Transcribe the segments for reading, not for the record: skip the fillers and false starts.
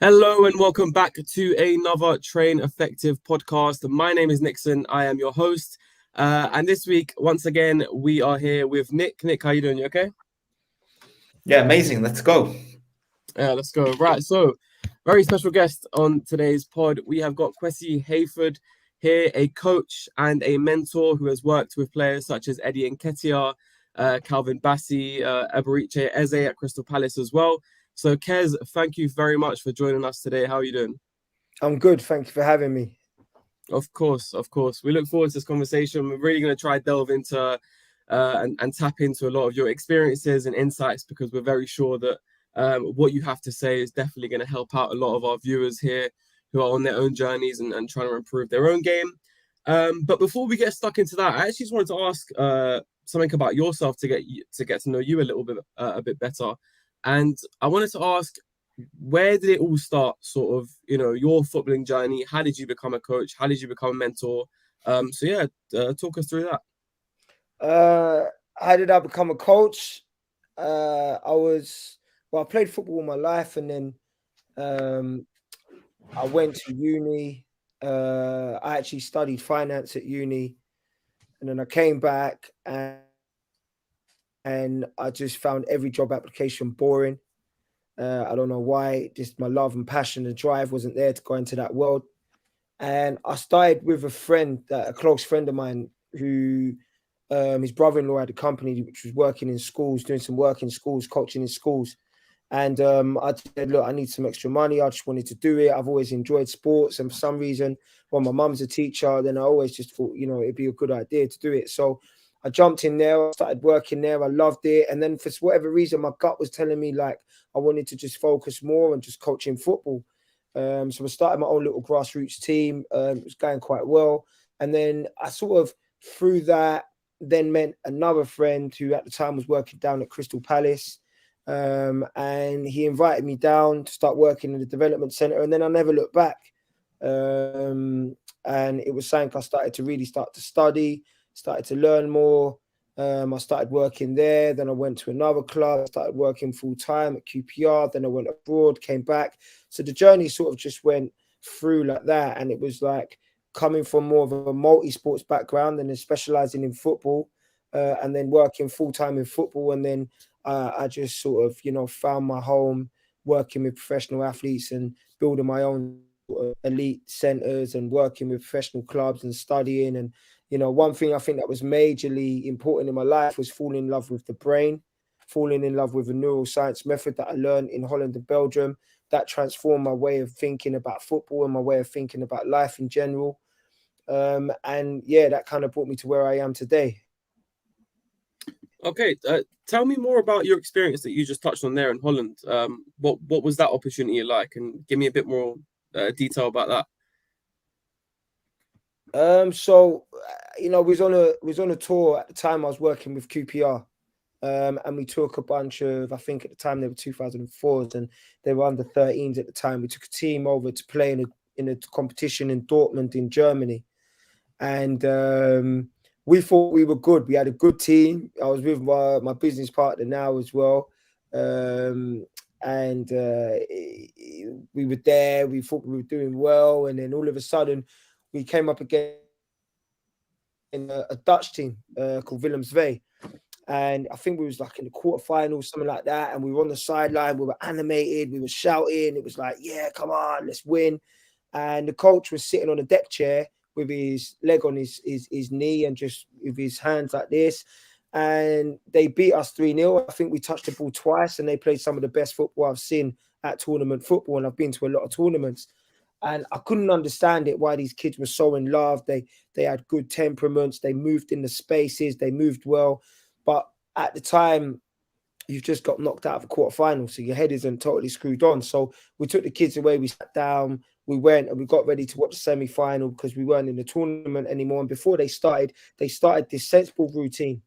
Hello and welcome back to another Train Effective podcast. My name is Nixon. I am your host. And this week, once again, we are here with Nick. Nick, how you doing? You okay? Yeah, amazing. Let's go. Let's go. Right. So, very special guest on today's pod. We have got Kwesi Hayford here, a coach and a mentor who has worked with players such as Nketiah, Calvin Bassey, Eberiche Eze at Crystal Palace as well. So, Kez, thank you very much for joining us today. How are you doing? I'm good. Thank you for having me. Of course, of course. We look forward to this conversation. We're really going to try to delve into and tap into a lot of your experiences and insights because we're very sure that what you have to say is definitely going to help out a lot of our viewers here who are on their own journeys and trying to improve their own game. But before we get stuck into that, I actually just wanted to ask something about yourself to get to know you a bit better. And I wanted to ask, where did it all start? Sort of, your footballing journey. How did you become a coach? How did you become a mentor? Talk us through that. How did I become a coach? I played football all my life, and then I went to uni. I actually studied finance at uni, and then I came back and I just found every job application boring. I don't know why. Just my love and passion and drive wasn't there to go into that world. And I started with a close friend of mine, who his brother-in-law had a company which was working in schools, doing some work in schools, coaching in schools. And I said, look, I need some extra money. I just wanted to do it. I've always enjoyed sports. And for some reason, my mum's a teacher, then I always just thought, it'd be a good idea to do it. So I jumped in there, I started working there. I loved it. And then for whatever reason, my gut was telling me I wanted to just focus more on just coaching football. So I started my own little grassroots team. It was going quite well. And then I sort of, through that, then met another friend who at the time was working down at Crystal Palace. And he invited me down to start working in the development centre. And then I never looked back. And it was something I started to really start to study, started to learn more. I started working there. Then I went to another club, started working full time at QPR. Then I went abroad, came back. So the journey sort of just went through like that. And it was like coming from more of a multi-sports background and then specializing in football, and then working full time in football. And then I just sort of, found my home working with professional athletes and building my own elite centers and working with professional clubs and studying. And one thing I think that was majorly important in my life was falling in love with the brain, falling in love with a neuroscience method that I learned in Holland and Belgium that transformed my way of thinking about football and my way of thinking about life in general. And yeah, that kind of brought me to where I am today. Okay, tell me more about your experience that you just touched on there in Holland. What was that opportunity like, and give me a bit more detail about that. We was on a tour at the time. I was working with QPR, and we took a bunch of, I think at the time they were 2004s and they were under 13s at the time. We took a team over to play in a competition in Dortmund in Germany, and we thought we were good. We had a good team. I was with my business partner now as well. And we were there. We thought we were doing well. And then all of a sudden, we came up against a Dutch team called Willemsvee. And I think we was like in the quarterfinals, something like that. And we were on the sideline. We were animated. We were shouting. It was like, yeah, come on, let's win. And the coach was sitting on a deck chair with his leg on his knee and just with his hands like this. And they beat us 3-0. I think we touched the ball twice, and they played some of the best football I've seen at tournament football. And I've been to a lot of tournaments. And I couldn't understand it, why these kids were so in love. They had good temperaments. They moved in the spaces. They moved well. But at the time, you've just got knocked out of a quarterfinal, so your head isn't totally screwed on. So we took the kids away. We sat down. We went and we got ready to watch the semi-final because we weren't in the tournament anymore. And before they started this sensible routine.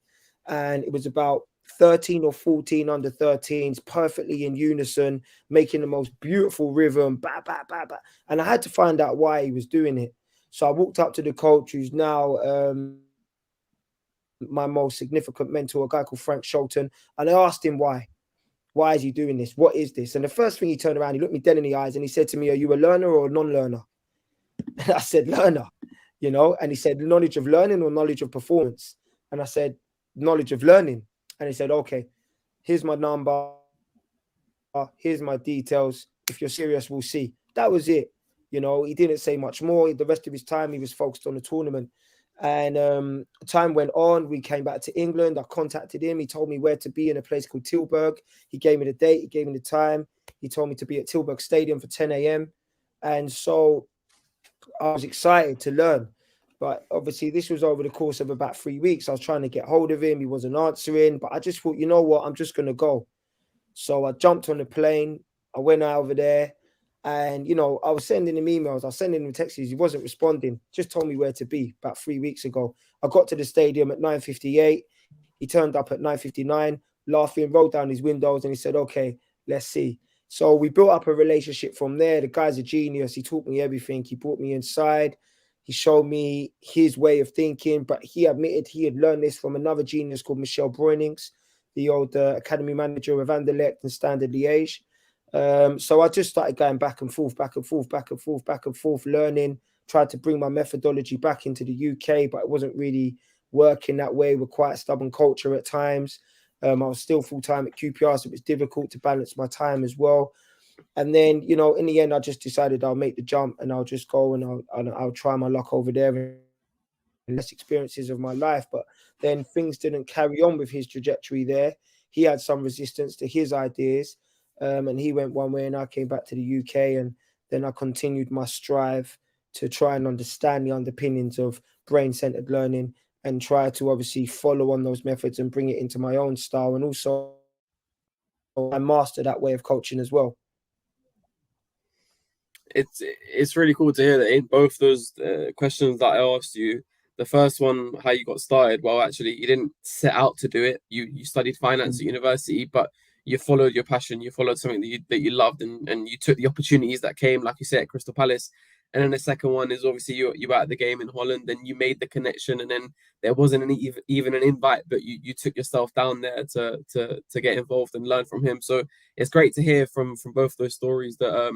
And it was about 13 or 14 under 13s, perfectly in unison, making the most beautiful rhythm, bah, bah, bah, bah. And I had to find out why he was doing it. So I walked up to the coach, who's now my most significant mentor, a guy called Frank Sholton, and I asked him why. Why is he doing this? What is this? And the first thing he turned around, he looked me dead in the eyes and he said to me, are you a learner or a non-learner? And I said, learner, you know, and he said, knowledge of learning or knowledge of performance? And I said, knowledge of learning. And he said, okay, here's my number. Here's my details. If you're serious, we'll see. That was it. You know, he didn't say much more. The rest of his time, he was focused on the tournament. And time went on. We came back to England. I contacted him. He told me where to be in a place called Tilburg. He gave me the date. He gave me the time. He told me to be at Tilburg Stadium for 10 a.m. And so I was excited to learn. But obviously, this was over the course of about 3 weeks. I was trying to get hold of him. He wasn't answering. But I just thought, you know what? I'm just going to go. So I jumped on the plane. I went over there. And, you know, I was sending him emails. I was sending him texts. He wasn't responding. Just told me where to be about 3 weeks ago. I got to the stadium at 9:58. He turned up at 9:59, laughing, rolled down his windows, and he said, okay, let's see. So we built up a relationship from there. The guy's a genius. He taught me everything. He brought me inside. He showed me his way of thinking, but he admitted he had learned this from another genius called Michel Bruynings, the old academy manager of Anderlecht and Standard Liège. So I just started going back and forth, learning, tried to bring my methodology back into the UK, but it wasn't really working that way. We're quite a stubborn culture at times. I was still full-time at QPR, so it was difficult to balance my time as well. And then, you know, in the end, I just decided I'll make the jump and I'll just go and I'll try my luck over there and less experiences of my life. But then things didn't carry on with his trajectory there. He had some resistance to his ideas. And he went one way and I came back to the UK, and then I continued my strive to try and understand the underpinnings of brain-centered learning and try to obviously follow on those methods and bring it into my own style. And also I master that way of coaching as well. It's really cool to hear that in both those questions that I asked you, the first one, how you got started, well, actually, you didn't set out to do it. You studied finance at university, but you followed your passion. You followed something that you loved, and you took the opportunities that came, like you said, at Crystal Palace. And then the second one is obviously you were at the game in Holland, and you made the connection, and then there wasn't even an invite, but you took yourself down there to get involved and learn from him. So it's great to hear from both those stories that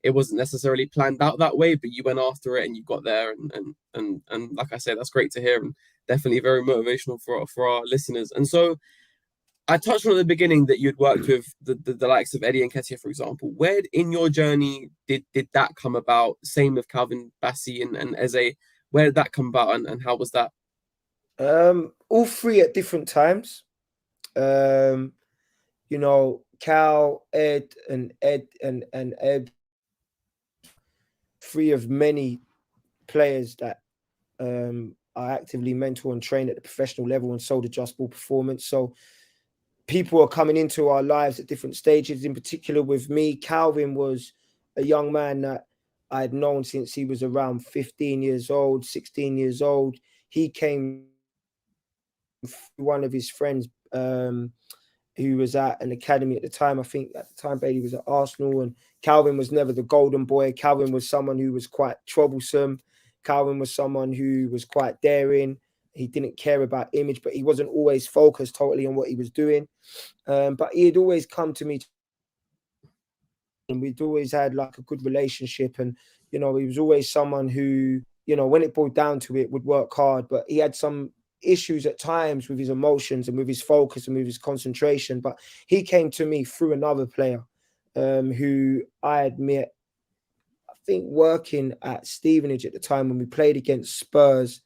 it wasn't necessarily planned out that way, but you went after it and you got there. And like I said, that's great to hear, and definitely very motivational for our listeners. And so I touched on at the beginning that you'd worked with the likes of Eddie and Nketiah, for example. Where in your journey did that come about? Same with Calvin Bassey and Eze. Where did that come about, and how was that? All three at different times. You know, Cal, Ed, and Ed, three of many players that I actively mentor and train at the professional level and sold Just Ball Performance. So people are coming into our lives at different stages. In particular with me, Calvin was a young man that I'd known since he was around 15 years old, 16 years old. He came through one of his friends who was at an academy at the time. I think at the time Bailey was at Arsenal, and Calvin was never the golden boy. Calvin was someone who was quite troublesome. Calvin was someone who was quite daring. He didn't care about image, but he wasn't always focused totally on what he was doing. But he had always come to me, and we'd always had like a good relationship. And, you know, he was always someone who, you know, when it boiled down to it, would work hard, but he had some issues at times with his emotions and with his focus and with his concentration. But he came to me through another player who I had met, I think, working at Stevenage at the time when we played against Spurs.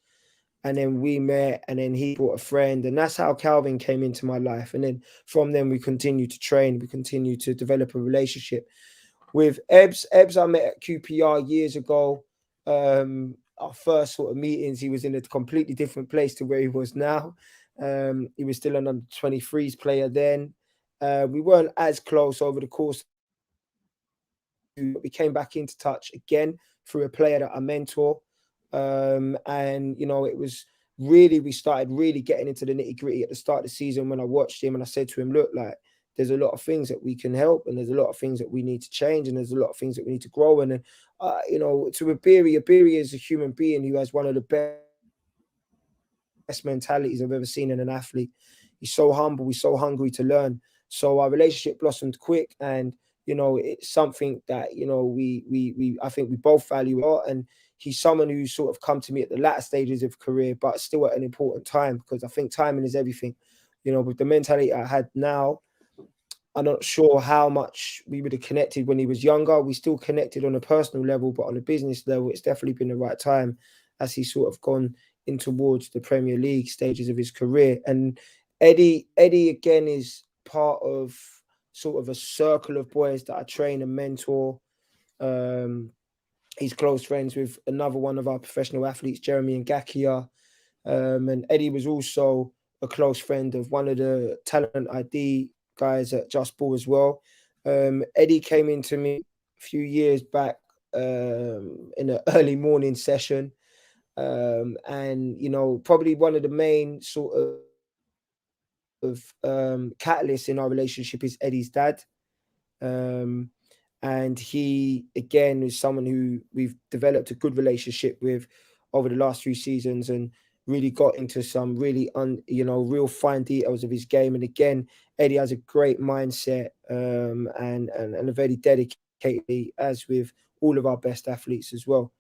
And then we met, and then he brought a friend, and that's how Calvin came into my life. And then from then we continued to train, we continued to develop a relationship. With Ebbs I met at QPR years ago. Our first sort of meetings, he was in a completely different place to where he was now. He was still an under-23s player then. We weren't as close over the course. We came back into touch again through a player that I mentor. And, you know, it was really, we started really getting into the nitty-gritty at the start of the season when I watched him, and I said to him, look, like, there's a lot of things that we can help, and there's a lot of things that we need to change, and there's a lot of things that we need to grow. And then, you know, to Ibiri is a human being who has one of the best mentalities I've ever seen in an athlete. He's so humble, he's so hungry to learn. So our relationship blossomed quick, and it's something that we I think we both value a lot. And he's someone who's sort of come to me at the latter stages of career, but still at an important time, because I think timing is everything. With the mentality I had now, I'm not sure how much we would have connected when he was younger. We still connected on a personal level, but on a business level, it's definitely been the right time as he's sort of gone in towards the Premier League stages of his career. And Eddie again is part of sort of a circle of boys that I train and mentor. He's close friends with another one of our professional athletes, Jeremy Nketiah. And Eddie was also a close friend of one of the talent ID guys at Just Ball as well. Eddie came into me a few years back in an early morning session. And, probably one of the main sort of catalysts in our relationship is Eddie's dad. And he, again, is someone who we've developed a good relationship with over the last few seasons, and really got into some really real fine details of his game. And again, Eddie has a great mindset, and a very dedicated, as with all of our best athletes as well.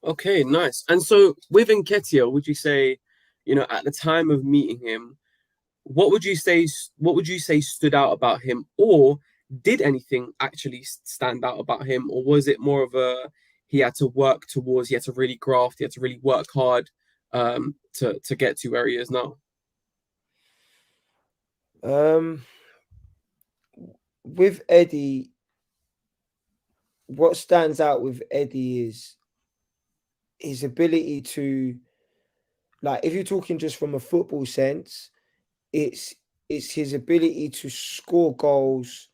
Okay, nice. And so with Nketiah, would you say, at the time of meeting him, what would you say stood out about him, or did anything actually stand out about him, or was it more of a he had to work towards, he had to really graft, he had to really work hard to get to where he is now? With Eddie, what stands out with Eddie is his ability to, like, if you're talking just from a football sense, it's his ability to score goals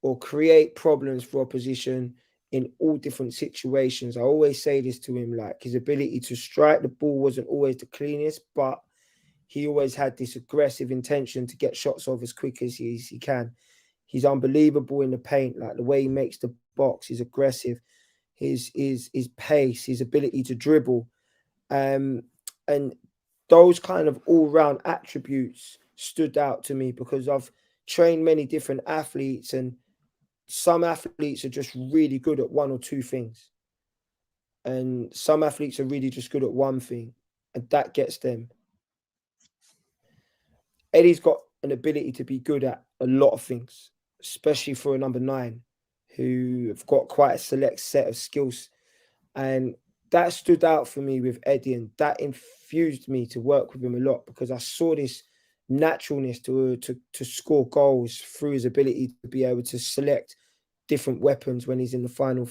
or create problems for opposition in all different situations. I always say this to him, like, his ability to strike the ball wasn't always the cleanest, but he always had this aggressive intention to get shots off as quick as he can. He's unbelievable in the paint, like the way he makes the box. He's aggressive. His pace, his ability to dribble, and those kind of all-round attributes stood out to me, because I've trained many different athletes, and some athletes are just really good at one or two things, and some athletes are really just good at one thing, and that gets them. Eddie's got an ability to be good at a lot of things, especially for a number 9 who have got quite a select set of skills. And that stood out for me with Eddie, and that infused me to work with him a lot, because I saw this naturalness to score goals through his ability to be able to select different weapons when he's in the final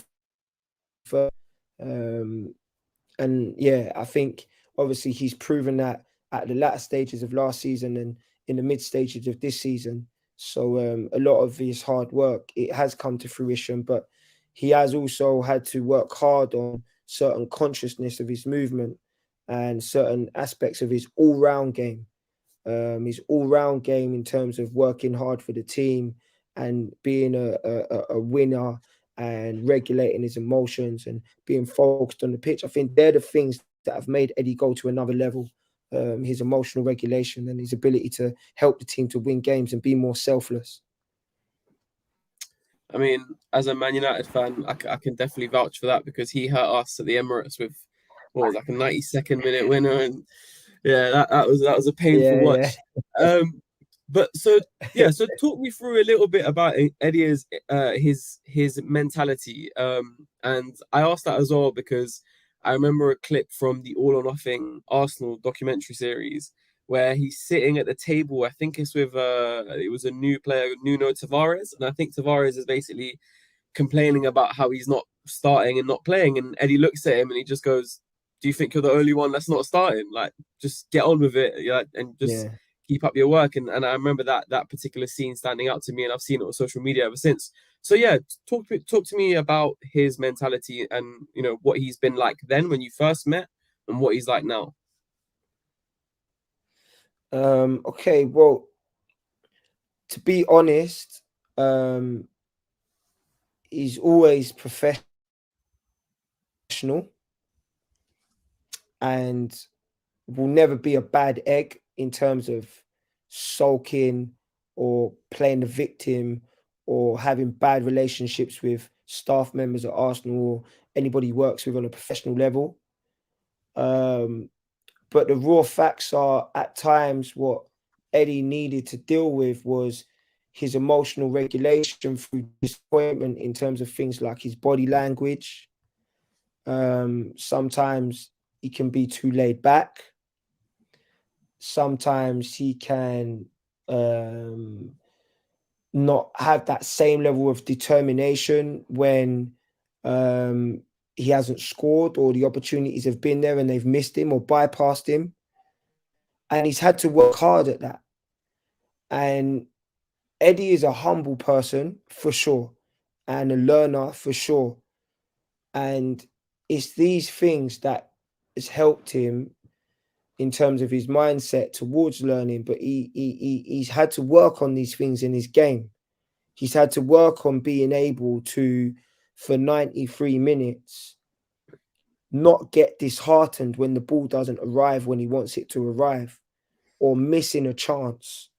third. And yeah, I think obviously he's proven that at the latter stages of last season and in the mid stages of this season. So a lot of his hard work, it has come to fruition, but he has also had to work hard on certain consciousness of his movement and certain aspects of his all-round game. His all-round game in terms of working hard for the team and being a winner and regulating his emotions and being focused on the pitch. I think they're the things that have made Eddie go to another level. His emotional regulation and his ability to help the team to win games and be more selfless. I mean, as a Man United fan, I can definitely vouch for that, because he hurt us at the Emirates with what was like a 92nd minute winner, and yeah, that was a painful watch. Yeah. But so talk me through a little bit about Eddie's his mentality. And I asked that as well because I remember a clip from the All or Nothing Arsenal documentary series where he's sitting at the table. I think it's with it was a new player, Nuno Tavares, and I think Tavares is basically complaining about how he's not starting and not playing, and Eddie looks at him and he just goes, "Do you think you're the only one that's not starting? Like, just get on with it, and just Yeah. keep up your work." And I remember that particular scene standing out to me, and I've seen it on social media ever since. So yeah, talk to me about his mentality and what he's been like then when you first met and what he's like now. Okay, well, to be honest, he's always professional and will never be a bad egg in terms of sulking or playing the victim or having bad relationships with staff members at Arsenal or anybody he works with on a professional level. But the raw facts are, at times, what Eddie needed to deal with was his emotional regulation through disappointment in terms of things like his body language. Sometimes he can be too laid back. Sometimes he can not have that same level of determination when he hasn't scored or the opportunities have been there and they've missed him or bypassed him. And he's had to work hard at that. And Eddie is a humble person for sure, and a learner for sure. And it's these things that has helped him in terms of his mindset towards learning. But he's had to work on these things in his game. He's had to work on being able to, for 93 minutes, not get disheartened when the ball doesn't arrive when he wants it to arrive, or missing a chance,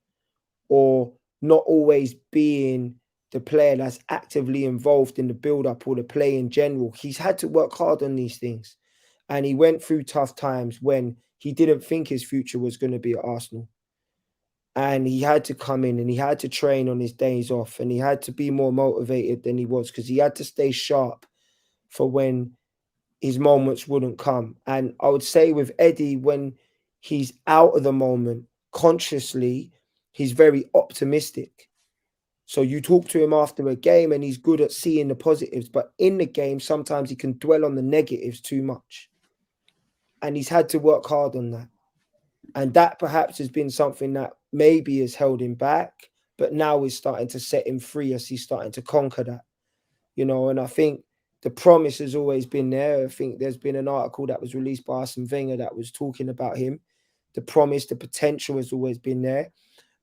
or not always being the player that's actively involved in the build-up or the play in general. He's had to work hard on these things. And he went through tough times when he didn't think his future was going to be at Arsenal. And he had to come in and he had to train on his days off, and he had to be more motivated than he was, because he had to stay sharp for when his moments wouldn't come. And I would say with Eddie, when he's out of the moment consciously, he's very optimistic. So you talk to him after a game and he's good at seeing the positives, but in the game, sometimes he can dwell on the negatives too much. And he's had to work hard on that. And that perhaps has been something that maybe has held him back, but now is starting to set him free as he's starting to conquer that. And I think the promise has always been there. I think there's been an article that was released by Arsene Wenger that was talking about him. The promise, the potential has always been there.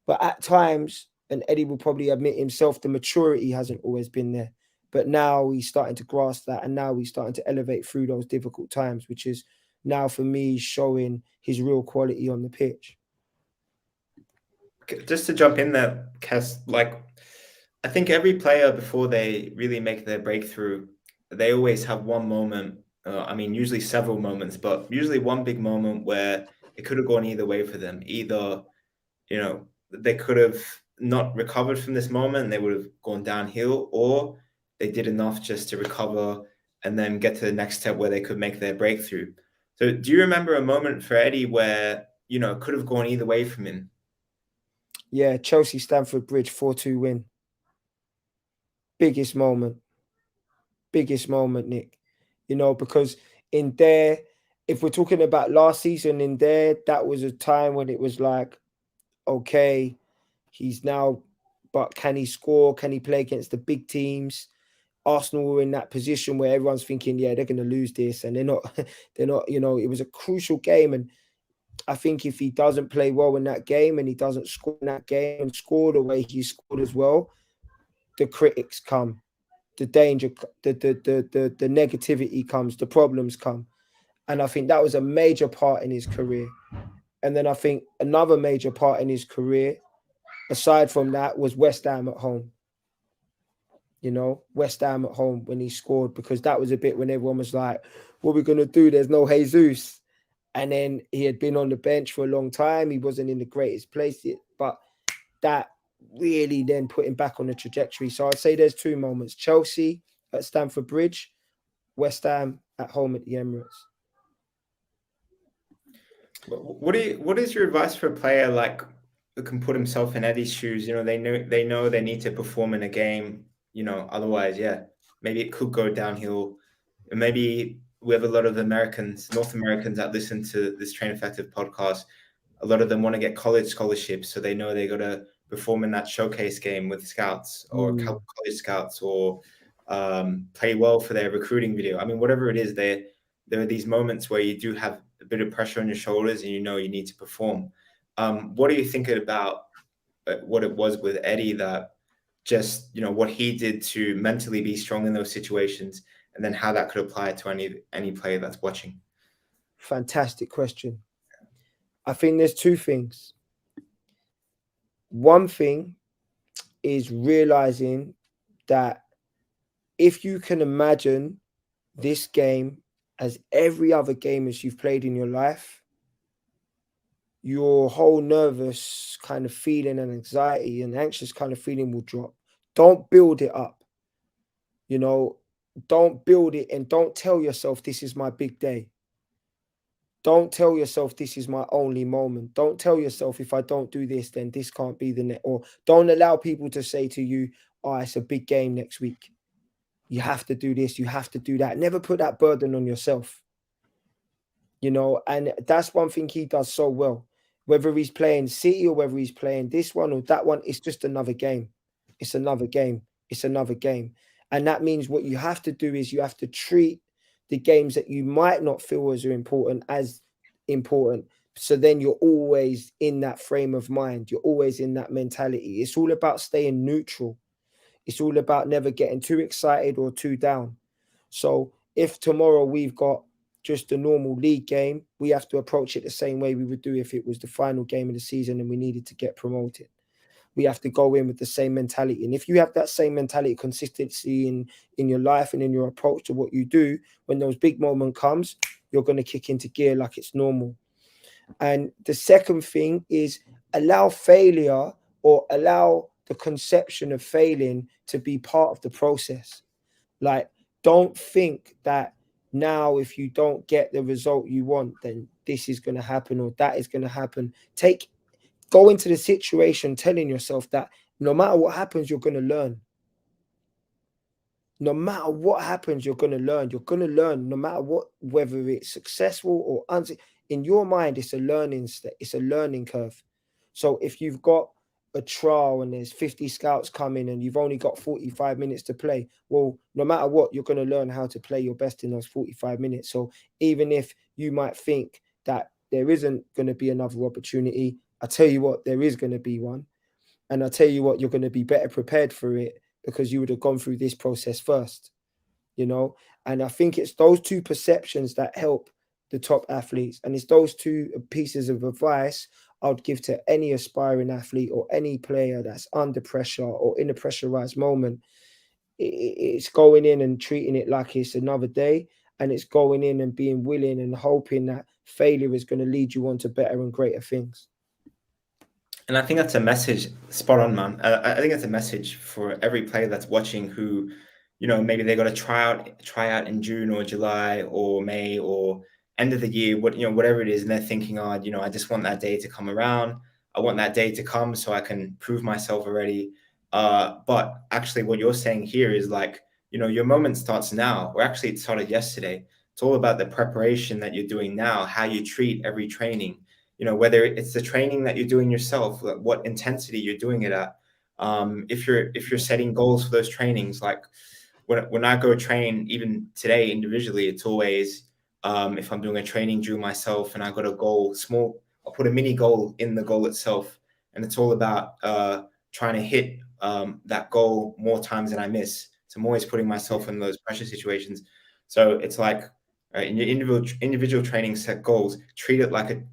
But at times, and Eddie will probably admit himself, the maturity hasn't always been there. But now he's starting to grasp that, and now he's starting to elevate through those difficult times, which is now for me showing his real quality on the pitch. Just to jump in there, Kes, I think every player, before they really make their breakthrough, they always have one moment. Usually several moments, but usually one big moment where it could have gone either way for them. Either, they could have not recovered from this moment and they would have gone downhill, or they did enough just to recover and then get to the next step where they could make their breakthrough. So do you remember a moment for Eddie where, it could have gone either way from him? Yeah, Chelsea Stamford Bridge 4-2 win. Biggest moment, Nick. Because in there, if we're talking about last season, in there, that was a time when it was like, okay, he's now, but can he score? Can he play against the big teams? Arsenal were in that position where everyone's thinking, yeah, they're going to lose this, and they're not. It was a crucial game, and I think if he doesn't play well in that game and he doesn't score in that game and score the way he scored as well, the critics come, the danger, the negativity comes, the problems come. And I think that was a major part in his career. And then I think another major part in his career, aside from that, was West Ham at home. West Ham at home when he scored, because that was a bit when everyone was like, what are we going to do? There's no Jesus. And then he had been on the bench for a long time. He wasn't in the greatest place, but that really then put him back on the trajectory. So I'd say there's two moments: Chelsea at Stamford Bridge, West Ham at home at the Emirates. What is your advice for a player who can put himself in Eddie's shoes? They know they need to perform in a game. Otherwise, maybe it could go downhill. And maybe we have a lot of North Americans that listen to this Train Effective podcast. A lot of them want to get college scholarships, so they know they got to perform in that showcase game with scouts or college scouts, or play well for their recruiting video. Whatever it is, there are these moments where you do have a bit of pressure on your shoulders and you need to perform. What are you thinking about what it was with Eddie, that just, what he did to mentally be strong in those situations, and then how that could apply to any player that's watching? Fantastic question. I think there's two things. One thing is realizing that if you can imagine this game as every other game as you've played in your life, your whole nervous kind of feeling and anxiety and anxious kind of feeling will drop. Don't build it up. You know, don't build it and don't tell yourself this is my big day. Don't tell yourself this is my only moment. Don't tell yourself if I don't do this, then this can't be the next. Or don't allow people to say to you, oh, it's a big game next week. You have to do this, you have to do that. Never put that burden on yourself. You know, and that's one thing he does so well. Whether he's playing City or whether he's playing this one or that one, it's just another game. It's another game. It's another game. And that means what you have to do is you have to treat the games that you might not feel as important as important. So then you're always in that frame of mind. You're always in that mentality. It's all about staying neutral. It's all about never getting too excited or too down. So if tomorrow we've got just a normal league game, we have to approach it the same way we would do if it was the final game of the season and we needed to get promoted. We have to go in with the same mentality. And if you have that same mentality, consistency in your life and in your approach to what you do, when those big moment comes, you're going to kick into gear like it's normal. And the second thing is allow failure or allow the conception of failing to be part of the process. Like, don't think that now if you don't get the result you want, then this is going to happen or that is going to happen. Go into the situation telling yourself that no matter what happens, you're going to learn. No matter what happens, you're going to learn. You're going to learn no matter what, whether it's successful or unsuccessful. In your mind, it's a learning curve. So if you've got a trial and there's 50 scouts coming and you've only got 45 minutes to play, well, no matter what, you're going to learn how to play your best in those 45 minutes. So even if you might think that there isn't going to be another opportunity, I tell you what, there is going to be one. And I tell you what, you're going to be better prepared for it because you would have gone through this process first, you know? And I think it's those two perceptions that help the top athletes. And it's those two pieces of advice I would give to any aspiring athlete or any player that's under pressure or in a pressurized moment. It's going in and treating it like it's another day. And it's going in and being willing and hoping that failure is going to lead you on to better and greater things. And I think that's a message, spot on, man. I think that's a message for every player that's watching who, maybe they got to try out in June or July or May or end of the year, whatever it is, and they're thinking, I just want that day to come around. I want that day to come so I can prove myself already. But actually, what you're saying here is like, your moment starts now, or actually it started yesterday. It's all about the preparation that you're doing now, how you treat every training. Whether it's the training that you're doing yourself, what intensity you're doing it at. If you're setting goals for those trainings, like when I go train, even today individually, it's always if I'm doing a training drill myself and I got a goal small, I'll put a mini goal in the goal itself, and it's all about trying to hit that goal more times than I miss. So I'm always putting myself in those pressure situations. So it's like in your individual training, set goals, treat it like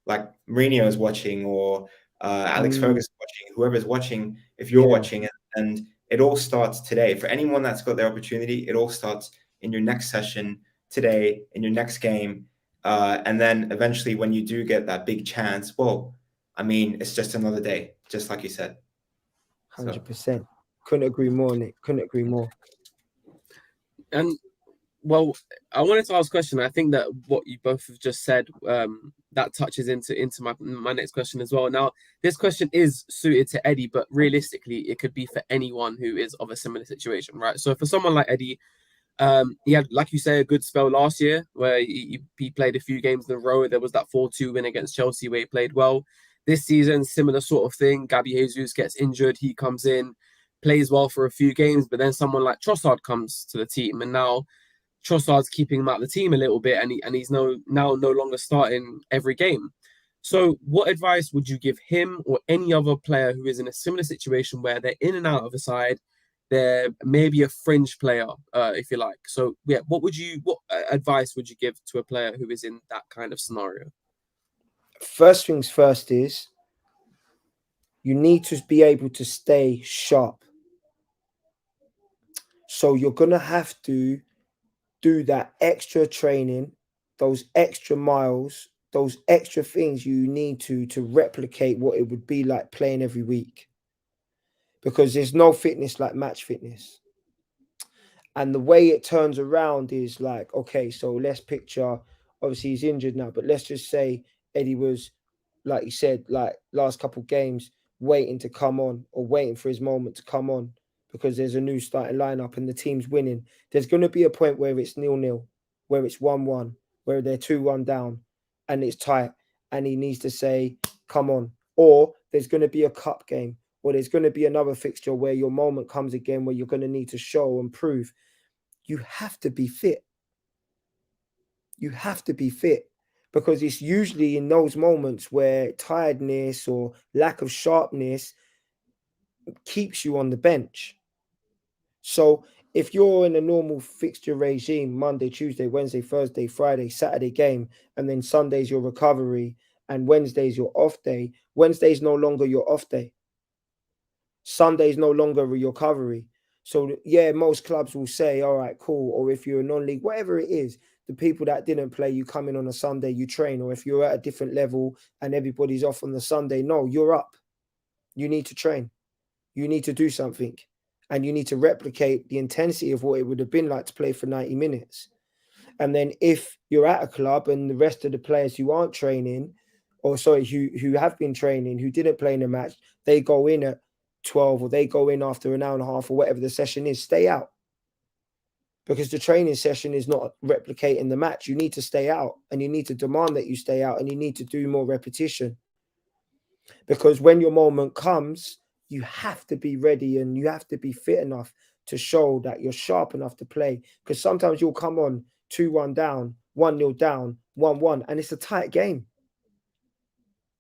like Mourinho is watching or Alex Ferguson watching, whoever's watching, if you're watching it, and it all starts today. For anyone that's got their opportunity, it all starts in your next session today, in your next game. And then eventually when you do get that big chance, well, I mean, it's just another day, just like you said. 100%. Couldn't agree more, Nick. Couldn't agree more. And well, I wanted to ask a question. I think that what you both have just said, that touches into my next question as well. Now, this question is suited to Eddie, but realistically, it could be for anyone who is of a similar situation, right? So for someone like Eddie, he had, like you say, a good spell last year where he played a few games in a row. There was that 4-2 win against Chelsea where he played well. This season, similar sort of thing. Gabby Jesus gets injured. He comes in, plays well for a few games, but then someone like Trossard comes to the team, and now Trossard's keeping him out of the team a little bit, and he's now no longer starting every game. So what advice would you give him or any other player who is in a similar situation where they're in and out of a side, they're maybe a fringe player, if you like? So yeah, what advice would you give to a player who is in that kind of scenario? First things first is You need to be able to stay sharp. So you're going to have to do that extra training, those extra miles, those extra things you need to replicate what it would be like playing every week. Because there's no fitness like match fitness. And the way it turns around is like, okay, so let's picture, obviously he's injured now, but let's just say Eddie was, like you said, like last couple games, waiting to come on or waiting for his moment to come on because there's a new starting lineup and the team's winning. There's going to be a point where it's 0-0, where it's 1-1, where they're 2-1 down and it's tight and he needs to say, come on. Or there's going to be a cup game, or there's going to be another fixture where your moment comes again, where you're going to need to show and prove. You have to be fit. You have to be fit, because it's usually in those moments where tiredness or lack of sharpness keeps you on the bench. So if you're in a normal fixture regime, Monday, Tuesday, Wednesday, Thursday, Friday, Saturday game, and then Sunday's your recovery and Wednesday's your off day, Wednesday's no longer your off day. Sunday's no longer a recovery. So yeah, most clubs will say, all right, cool. Or if you're a non-league, whatever it is, the people that didn't play, you come in on a Sunday, you train. Or if you're at a different level and everybody's off on the Sunday, no, you're up. You need to train. You need to do something. And you need to replicate the intensity of what it would have been like to play for 90 minutes. And then if you're at a club and the rest of the players who aren't training, or sorry, who have been training, who didn't play in a match, they go in at 12 or they go in after an hour and a half or whatever the session is, stay out. Because the training session is not replicating the match. You need to stay out and you need to demand that you stay out and you need to do more repetition. Because when your moment comes, you have to be ready and you have to be fit enough to show that you're sharp enough to play. Because sometimes you'll come on 2-1 down, 1-0 down, 1-1, and it's a tight game.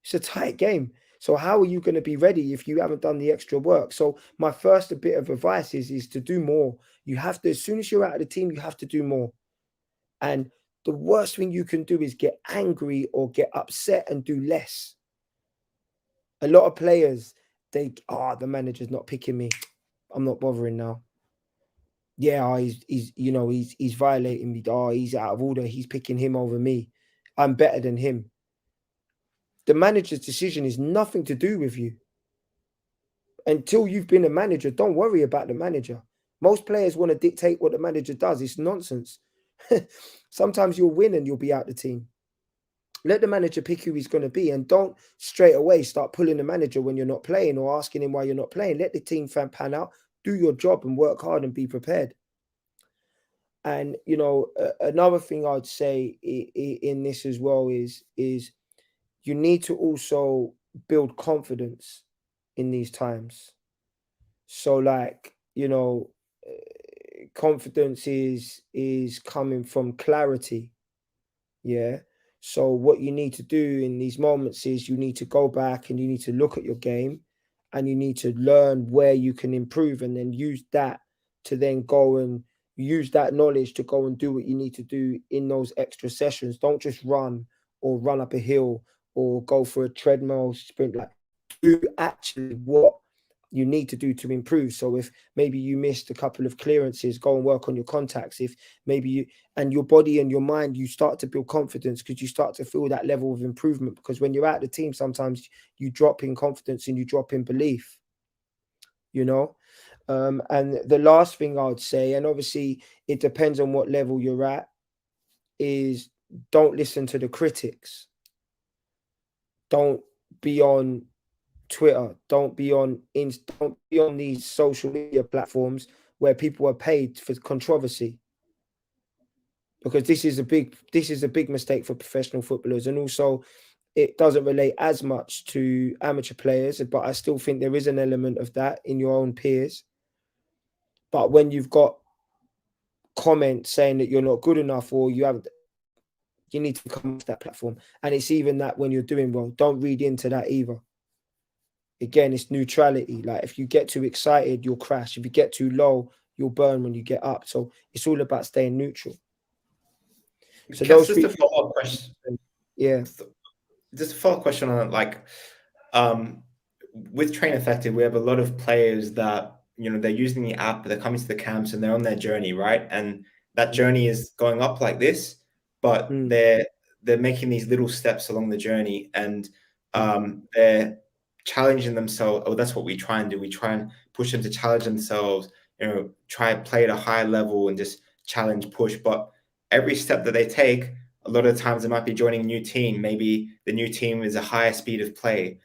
It's a tight game. So how are you going to be ready if you haven't done the extra work? So my first bit of advice is to do more. You have to, as soon as you're out of the team, you have to do more. And the worst thing you can do is get angry or get upset and do less. A lot of players, the manager's not picking me. I'm not bothering now. Yeah, he's violating me. Oh, he's out of order. He's picking him over me. I'm better than him. The manager's decision is nothing to do with you. Until you've been a manager, don't worry about the manager. Most players want to dictate what the manager does. It's nonsense. Sometimes you'll win and you'll be out the team. Let the manager pick who he's going to be, and don't straight away start pulling the manager when you're not playing or asking him why you're not playing. Let the team pan out, do your job and work hard and be prepared. And, another thing I'd say in this as well is you need to also build confidence in these times. So confidence is coming from clarity. Yeah. So what you need to do in these moments is you need to go back and you need to look at your game and you need to learn where you can improve, and then use that to then go and use that knowledge to go and do what you need to do in those extra sessions. Don't just run or run up a hill or go for a treadmill sprint. Like, do actually what you need to do to improve. So if maybe you missed a couple of clearances, go and work on your contacts. If maybe and your body and your mind, you start to build confidence because you start to feel that level of improvement. Because when you're out of the team, sometimes you drop in confidence and you drop in belief, and the last thing I would say, and obviously it depends on what level you're at, is don't listen to the critics. Don't be on Twitter, don't be on these social media platforms where people are paid for controversy, because this is a big mistake for professional footballers. And also it doesn't relate as much to amateur players, but I still think there is an element of that in your own peers. But when you've got comments saying that you're not good enough or you need to come off that platform. And it's even that when you're doing well, don't read into that either. Again, it's neutrality. Like, if you get too excited, you'll crash. If you get too low, you'll burn when you get up. So it's all about staying neutral. So those just a follow-up question. Yeah. Just a follow-up question on it. Like, with Train Effective, we have a lot of players that, you know, they're using the app, they're coming to the camps and they're on their journey, right? And that journey is going up like this, but they're making these little steps along the journey, and they're challenging themselves. Oh, that's what we try and do. We try and push them to challenge themselves, you know, try and play at a high level and just challenge, push. But every step that they take, a lot of times they might be joining a new team. Maybe the new team is a higher speed of play,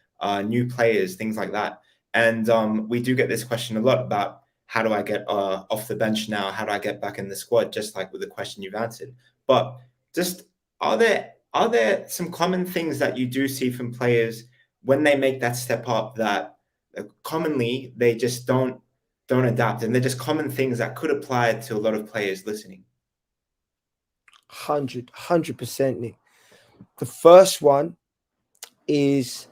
new players, things like that. And we do get this question a lot about, how do I get off the bench now? How do I get back in the squad? Just like with the question you've answered. But just, are there some common things that you do see from players when they make that step up that commonly they just don't adapt, and they're just common things that could apply to a lot of players listening? 100%, Nick. The first one is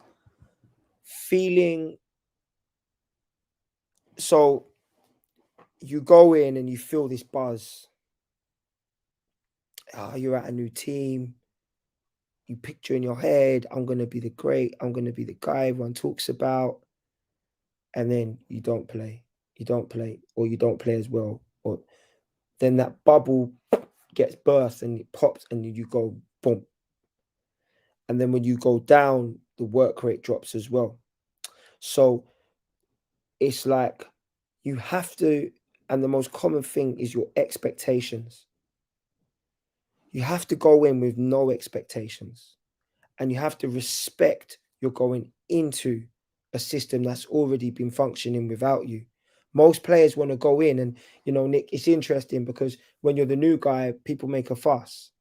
feeling. So you go in and you feel this buzz. You're at a new team. You picture in your head, I'm going to be the great, I'm going to be the guy everyone talks about. And then you don't play, or you don't play as well. Or then that bubble gets burst and it pops and you go boom. And then when you go down, the work rate drops as well. So it's like you have to, and the most common thing is your expectations. You have to go in with no expectations, and you have to respect you're going into a system that's already been functioning without you. Most players want to go in, and you know, Nick, it's interesting because when you're the new guy, people make a fuss.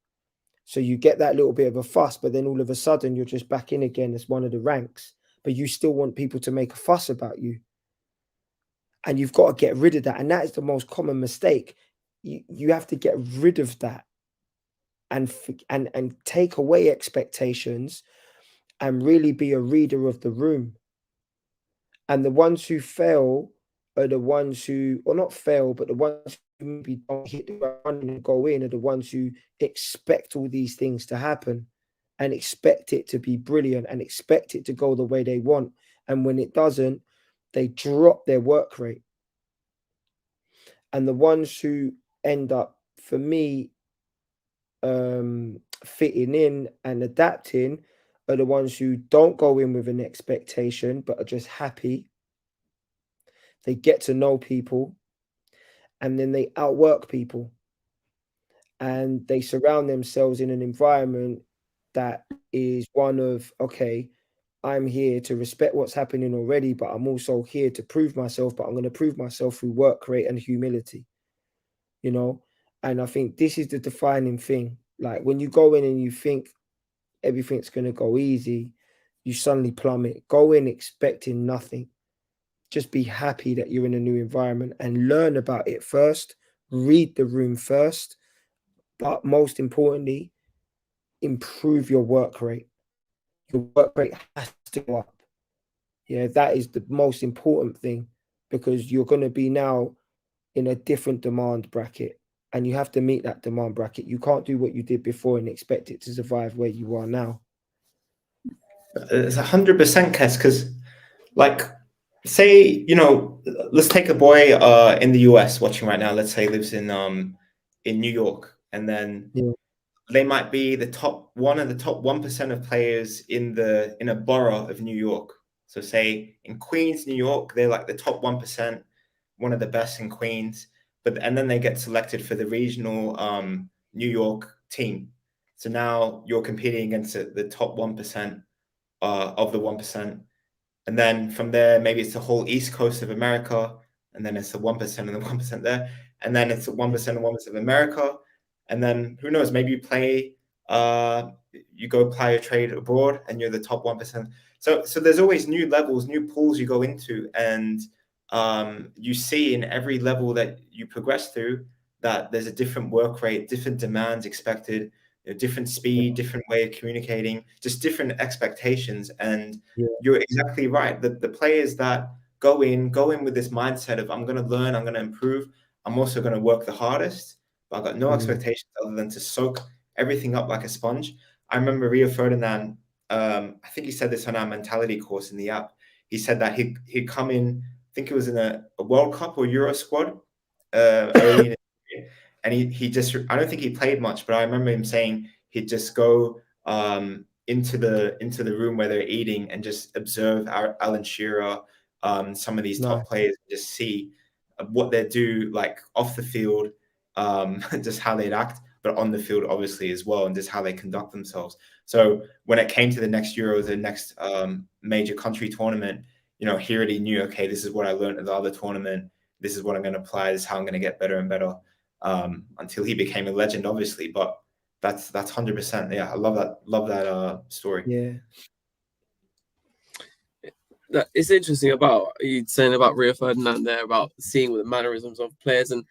So you get that little bit of a fuss, but then all of a sudden you're just back in again as one of the ranks, but you still want people to make a fuss about you. And you've got to get rid of that. And that is the most common mistake. You have to get rid of that and take away expectations and really be a reader of the room. And the ones who fail are the ones who, or not fail, but the ones who maybe don't hit the ground running and go in are the ones who expect all these things to happen and expect it to be brilliant and expect it to go the way they want. And when it doesn't, they drop their work rate. And the ones who end up, for me, fitting in and adapting are the ones who don't go in with an expectation, but are just happy. They get to know people, and then they outwork people. And they surround themselves in an environment that is one of, okay, I'm here to respect what's happening already, but I'm also here to prove myself, but I'm going to prove myself through work rate and humility, you know? And I think this is the defining thing. Like when you go in and you think everything's going to go easy, you suddenly plummet. Go in expecting nothing. Just be happy that you're in a new environment and learn about it first. Read the room first. But most importantly, improve your work rate. Your work rate has to go up. Yeah, that is the most important thing, because you're going to be now in a different demand bracket, and you have to meet that demand bracket. You can't do what you did before and expect it to survive where you are now. It's 100%, Kes, because like, say, you know, let's take a boy in the US watching right now. Let's say he lives in New York, and then they might be one of the top 1% of players in a borough of New York. So say in Queens, New York, they're like the top 1%, one of the best in Queens. And then they get selected for the regional New York team. So now you're competing against the top 1% of the 1%. And then from there, maybe it's the whole East Coast of America, and then it's the 1% and the 1% there. And then it's the 1% and 1% of America. And then who knows, maybe you go apply a trade abroad and you're the top 1%. So there's always new levels, new pools you go into, and you see in every level that you progress through that there's a different work rate, different demands expected, different speed, different way of communicating, just different expectations. And you're exactly right. The players that go in with this mindset of, I'm going to learn, I'm going to improve, I'm also going to work the hardest, but I've got no expectations other than to soak everything up like a sponge. I remember Rio Ferdinand, I think he said this on our mentality course in the app. he said that he'd come in, I think it was in a World Cup or Euro squad early in the year, and he just, I don't think he played much, but I remember him saying he'd just go into the room where they're eating and just observe Alan Shearer, some of these top players, just see what they do like off the field, just how they'd act, but on the field obviously as well, and just how they conduct themselves. So when it came to the next Euro, the next major country tournament, he already knew, okay, this is what I learned at the other tournament. This is what I'm going to apply. This is how I'm going to get better and better, until he became a legend, obviously. But that's 100%. Yeah, I love that story. Yeah. It's interesting about you saying about Rio Ferdinand there, about seeing the mannerisms of players, and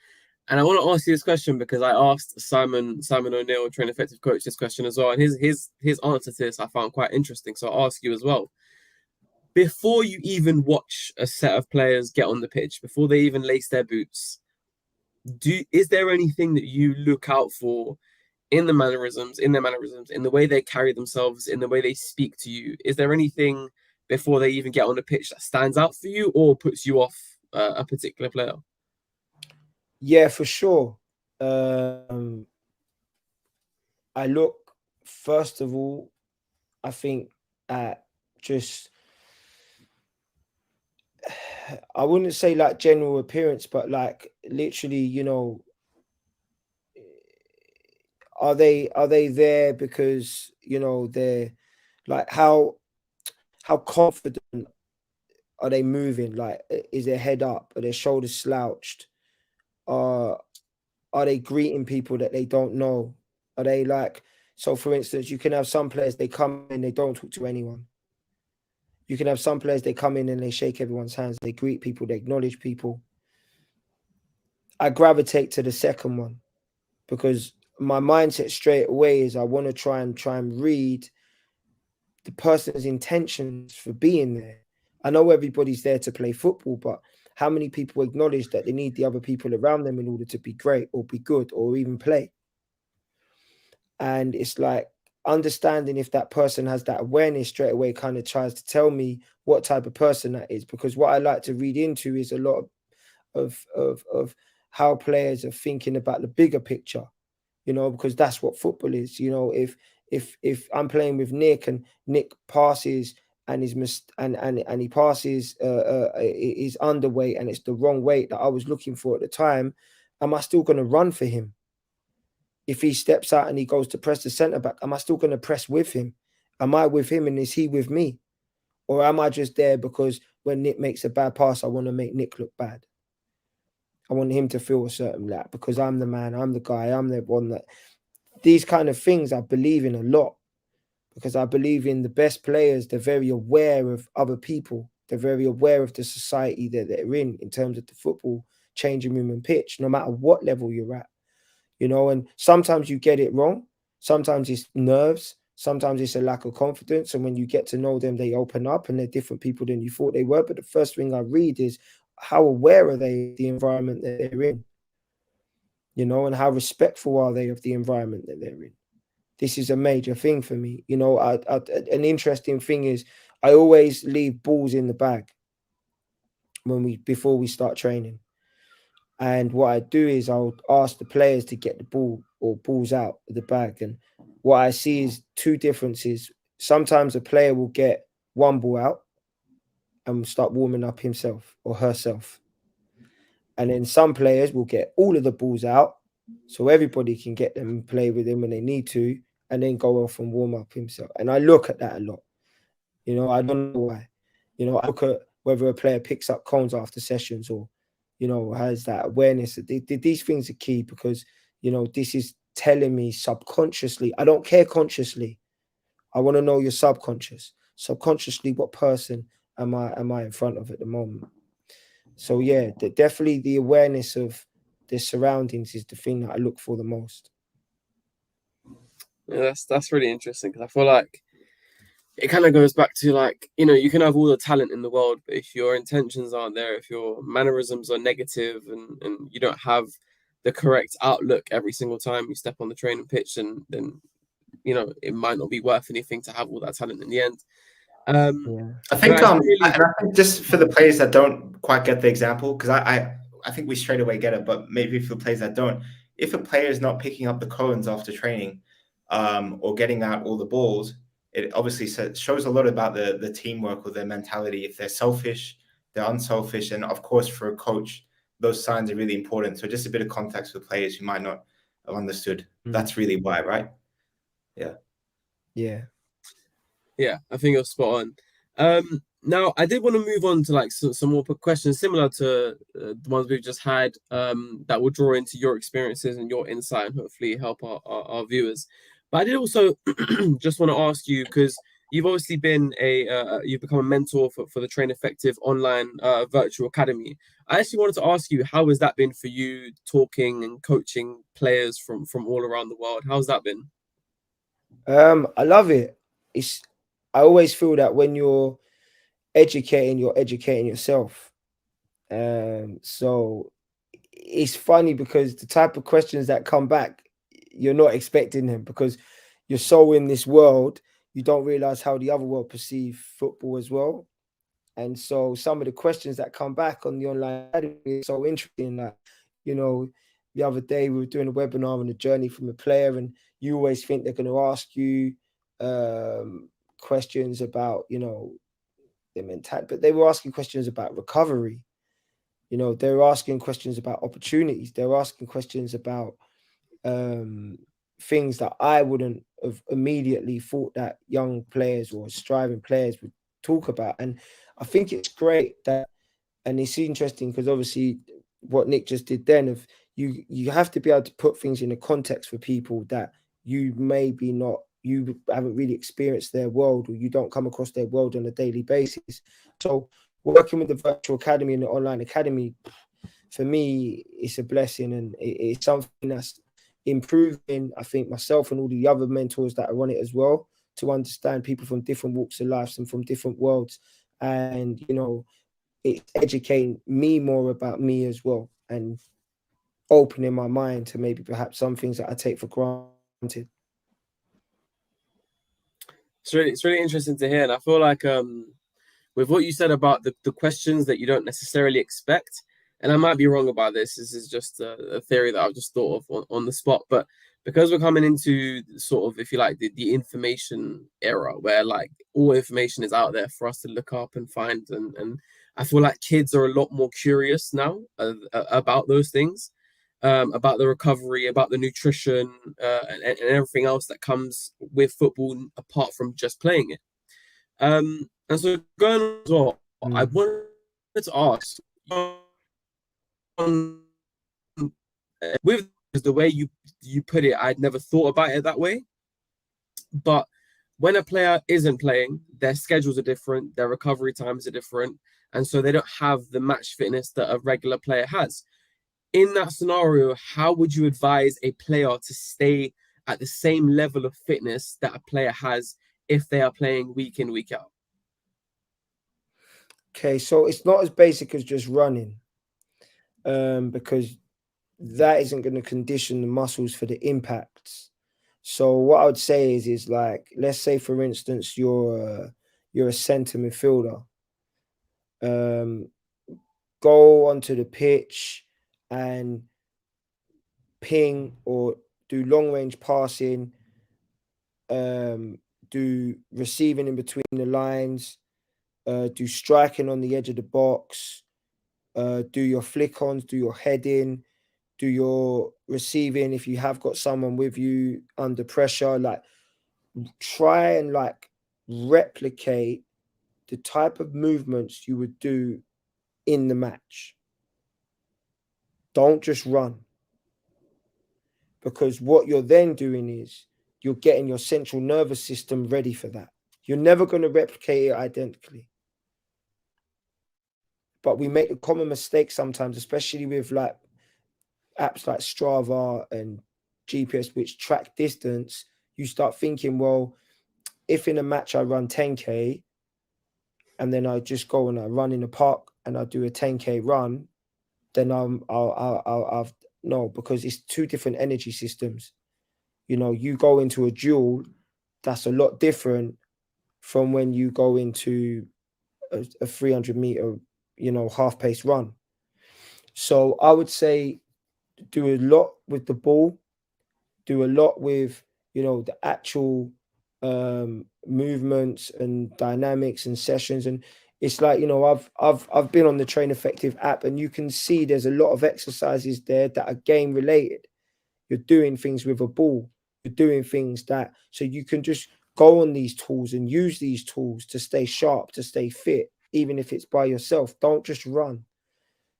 I want to ask you this question because I asked Simon O'Neill, train effective coach, this question as well, and his answer to this I found quite interesting. So I'll ask you as well. Before you even watch a set of players get on the pitch, before they even lace their boots, is there anything that you look out for in their mannerisms, in the way they carry themselves, in the way they speak to you? Is there anything before they even get on the pitch that stands out for you or puts you off a particular player? Yeah, for sure. I look, first of all, I think at just, I wouldn't say like general appearance, but like literally, are they there because, they're like, how confident are they moving? Like, is their head up? Are their shoulders slouched? Are they greeting people that they don't know? Are they like, so for instance, you can have some players, they come in, they don't talk to anyone. You can have some players, they come in and they shake everyone's hands, they greet people, they acknowledge people. I gravitate to the second one because my mindset straight away is I want to try and read the person's intentions for being there. I know everybody's there to play football, but how many people acknowledge that they need the other people around them in order to be great or be good or even play? And it's like understanding if that person has that awareness straight away kind of tries to tell me what type of person that is, because what I like to read into is a lot of how players are thinking about the bigger picture, because that's what football is. If I'm playing with Nick and Nick passes and and he passes is underweight and it's the wrong weight that I was looking for at the time, am I still going to run for him? If he steps out and he goes to press the centre back, am I still going to press with him? Am I with him and is he with me? Or am I just there because when Nick makes a bad pass, I want to make Nick look bad? I want him to feel a certain that because I'm the man, I'm the guy, I'm the one that... These kind of things I believe in a lot because I believe in the best players. They're very aware of other people. They're very aware of the society that they're in terms of the football changing room and pitch, no matter what level you're at. And sometimes you get it wrong. Sometimes it's nerves. Sometimes it's a lack of confidence. And when you get to know them, they open up and they're different people than you thought they were. But the first thing I read is how aware are they of the environment that they're in? And how respectful are they of the environment that they're in? This is a major thing for me. An interesting thing is I always leave balls in the bag before we start training. And what I do is I'll ask the players to get the ball or balls out of the bag. And what I see is two differences. Sometimes a player will get one ball out and start warming up himself or herself. And then some players will get all of the balls out so everybody can get them and play with them when they need to, and then go off and warm up himself. And I look at that a lot. I don't know why. I look at whether a player picks up cones after sessions or, has that awareness. These things are key because, this is telling me subconsciously. I don't care consciously. I want to know your subconscious. Subconsciously, what person am I in front of at the moment? So yeah, definitely the awareness of the surroundings is the thing that I look for the most. Yeah, that's really interesting because I feel like it kind of goes back to like, you can have all the talent in the world, but if your intentions aren't there, if your mannerisms are negative and you don't have the correct outlook every single time you step on the training pitch, and then it might not be worth anything to have all that talent in the end. Yeah. I think Guys, really, I think just for the players that don't quite get the example, because I think we straight away get it, but maybe for the players that don't, if a player is not picking up the cones after training, or getting out all the balls, it obviously shows a lot about the teamwork or their mentality. If they're selfish, they're unselfish, and of course for a coach, those signs are really important. So just a bit of context for players who might not have understood. That's really why, right? Yeah. Yeah. yeah, I think you're spot on. Now I did want to move on to like some more questions similar to the ones we've just had, that will draw into your experiences and your insight and hopefully help our viewers. But I did also just want to ask you, because you've obviously been you've become a mentor for the Train Effective online virtual academy. I actually wanted to ask you, how has that been for you, talking and coaching players from all around the world? How's that been? I love it. I always feel that when you're educating yourself. So it's funny because the type of questions that come back, you're not expecting them because you're so in this world, you don't realize how the other world perceive football as well. And so some of the questions that come back on the online academy is so interesting. Like, the other day we were doing a webinar on the journey from a player, and you always think they're going to ask you questions about, their mentality, but they were asking questions about recovery. They were asking questions about opportunities. They were asking questions about things that I wouldn't have immediately thought that young players or striving players would talk about. And I think it's great that, and it's interesting because obviously what Nick just did then, of you have to be able to put things in a context for people that you haven't really experienced their world, or you don't come across their world on a daily basis. So working with the virtual academy and the online academy, for me, it's a blessing, and it's something that's improving, I think, myself and all the other mentors that are on it as well, to understand people from different walks of life and from different worlds. And, it's educating me more about me as well, and opening my mind to maybe perhaps some things that I take for granted. It's really interesting to hear, and I feel like with what you said about the questions that you don't necessarily expect, and I might be wrong about this. This is just a theory that I've just thought of on the spot, but because we're coming into sort of, if you like, the information era where like all information is out there for us to look up and find, and I feel like kids are a lot more curious now about those things. About the recovery, about the nutrition, and everything else that comes with football apart from just playing it. And so going on as well, I wanted to ask, with the way you put it, I'd never thought about it that way. But when a player isn't playing, their schedules are different, their recovery times are different, and so they don't have the match fitness that a regular player has. In that scenario, how would you advise a player to stay at the same level of fitness that a player has if they are playing week in, week out? Okay, so it's not as basic as just running, because that isn't going to condition the muscles for the impacts. So what I would say is like, let's say for instance, you're a centre midfielder. Go onto the pitch and ping or do long range passing, do receiving in between the lines, do striking on the edge of the box, do your flick-ons, do your heading, do your receiving if you have got someone with you under pressure. Like, try and like replicate the type of movements you would do in the match. Don't just run, because what you're then doing is you're getting your central nervous system ready for that. You're never going to replicate it identically. But we make a common mistake sometimes, especially with like apps like Strava and GPS, which track distance. You start thinking, well, if in a match I run 10K and then I just go and I run in the park and I do a 10K run, then I'll no, because it's two different energy systems. You go into a duel, that's a lot different from when you go into a 300-meter, half-pace run. So I would say do a lot with the ball, do a lot with, the actual movements and dynamics and sessions. And it's like, I've been on the Train Effective app, and you can see there's a lot of exercises there that are game related. You're doing things with a ball. You're doing things so you can just go on these tools and use these tools to stay sharp, to stay fit, even if it's by yourself. Don't just run.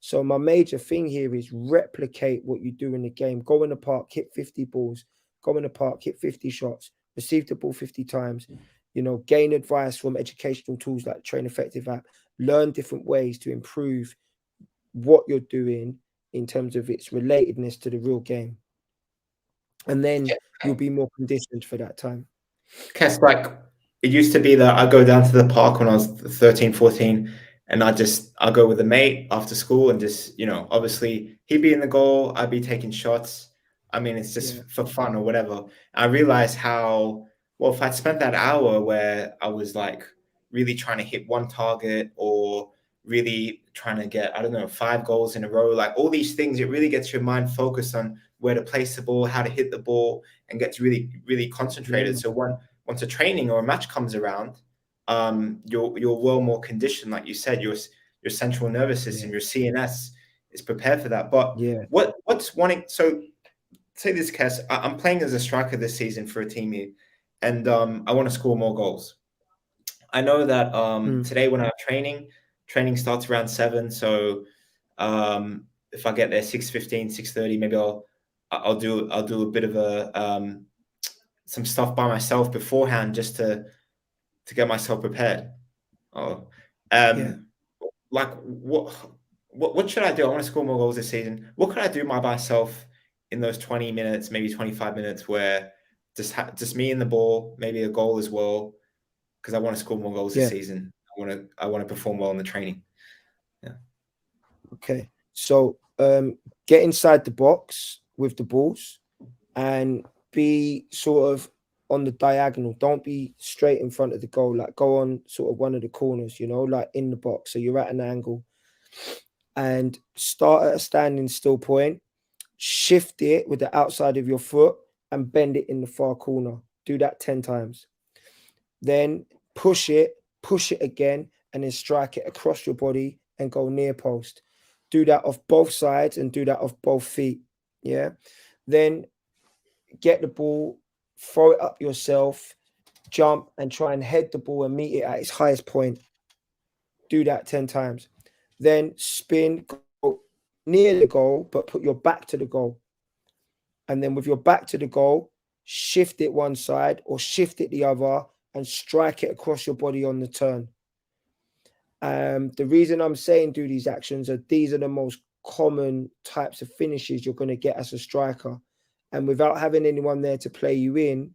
So my major thing here is replicate what you do in the game. Go in the park, hit 50 balls. Go in the park, hit 50 shots. Receive the ball 50 times. Gain advice from educational tools like Train Effective app. Learn different ways to improve what you're doing in terms of its relatedness to the real game. And then you'll be more conditioned for that time. Kes, like it used to be that I go down to the park when I was 13, 14, and I'll go with a mate after school and just, obviously he'd be in the goal, I'd be taking shots. I mean, it's just for fun or whatever. I realized how, well, if I'd spent that hour where I was like really trying to hit one target or really trying to get, I don't know, 5 goals in a row, like all these things, it really gets your mind focused on where to place the ball, how to hit the ball, and gets really, really concentrated. Yeah. So once a training or a match comes around, you're well more conditioned, like you said. Your central nervous system, your CNS, is prepared for that. But what's wanting? So say this, Kes, I'm playing as a striker this season for a team here, and I want to score more goals. I know that today when I'm training starts around 7. So if I get there 6:15, 6:30, maybe I'll do a bit of a some stuff by myself beforehand just to get myself prepared. Like what should I do? I want to score more goals this season. What could I do by myself in those 20 minutes, maybe 25 minutes, where just me and the ball, maybe a goal as well, because I want to score more goals this season. I want to perform well in the training. Yeah. Okay. So get inside the box with the balls and be sort of on the diagonal. Don't be straight in front of the goal. Like go on sort of one of the corners, like in the box. So you're at an angle. And start at a standing still point. Shift it with the outside of your foot and bend it in the far corner. Do that 10 times. Then push it again, and then strike it across your body and go near post. Do that off both sides and do that off both feet. Yeah. Then get the ball, throw it up yourself, jump and try and head the ball and meet it at its highest point. Do that 10 times. Then spin, go near the goal, but put your back to the goal. And then with your back to the goal, shift it one side or shift it the other and strike it across your body on the turn. The reason I'm saying do these actions are these are the most common types of finishes you're going to get as a striker. And without having anyone there to play you in,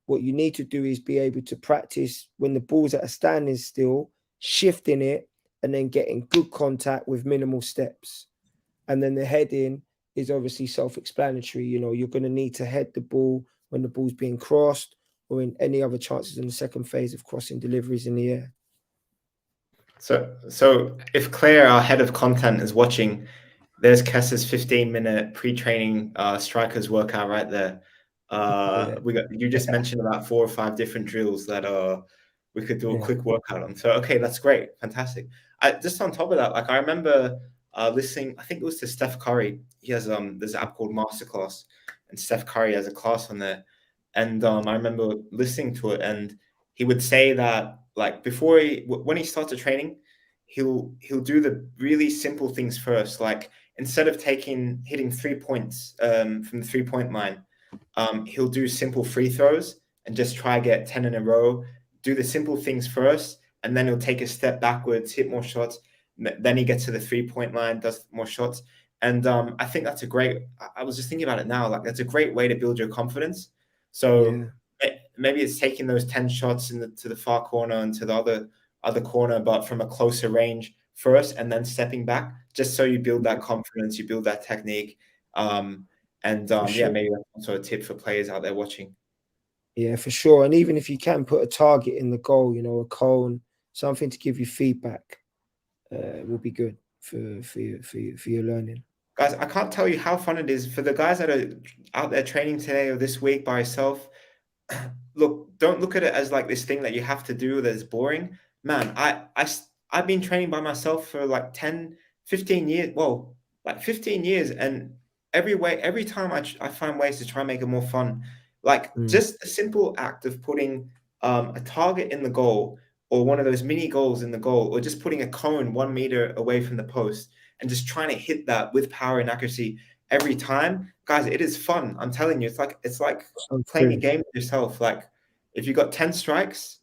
what you need to do is be able to practice when the ball's at a standing still, shifting it, and then getting good contact with minimal steps. And then the heading is obviously self-explanatory. You're going to need to head the ball when the ball's being crossed or in any other chances in the second phase of crossing deliveries in the air. So if Claire, our head of content, is watching, there's Kes's 15-minute pre-training strikers workout right there. You just mentioned about 4 or 5 different drills that we could do a quick workout on. So okay, that's great, fantastic. Just on top of that, like I remember listening, I think it was to Steph Curry. He has there's an app called Masterclass, and Steph Curry has a class on there. And I remember listening to it, and he would say that like when he starts a training, he'll do the really simple things first. Like instead of hitting 3 points from the 3-point line, he'll do simple free throws and just try to get 10 in a row. Do the simple things first, and then he'll take a step backwards, hit more shots. Then he gets to the 3-point line, does more shots. And I think that's I was just thinking about it now. Like that's a great way to build your confidence. So maybe it's taking those 10 shots to the far corner and to the other corner, but from a closer range first, and then stepping back, just so you build that confidence, you build that technique. Maybe that's also a tip for players out there watching. Yeah, for sure. And even if you can put a target in the goal, you know, a cone, something to give you feedback, will be good for your learning. Guys, I can't tell you how fun it is for the guys that are out there training today or this week by yourself. Look, don't look at it as like this thing that you have to do that's boring. Man, I've been training by myself for like 10, 15 years. Well, like 15 years. And every time I find ways to try and make it more fun. Like just a simple act of putting a target in the goal or one of those mini goals in the goal, or just putting a cone 1 meter away from the post and just trying to hit that with power and accuracy every time. Guys, it is fun. I'm telling you, it's like playing a game with yourself. Like if you got 10 strikes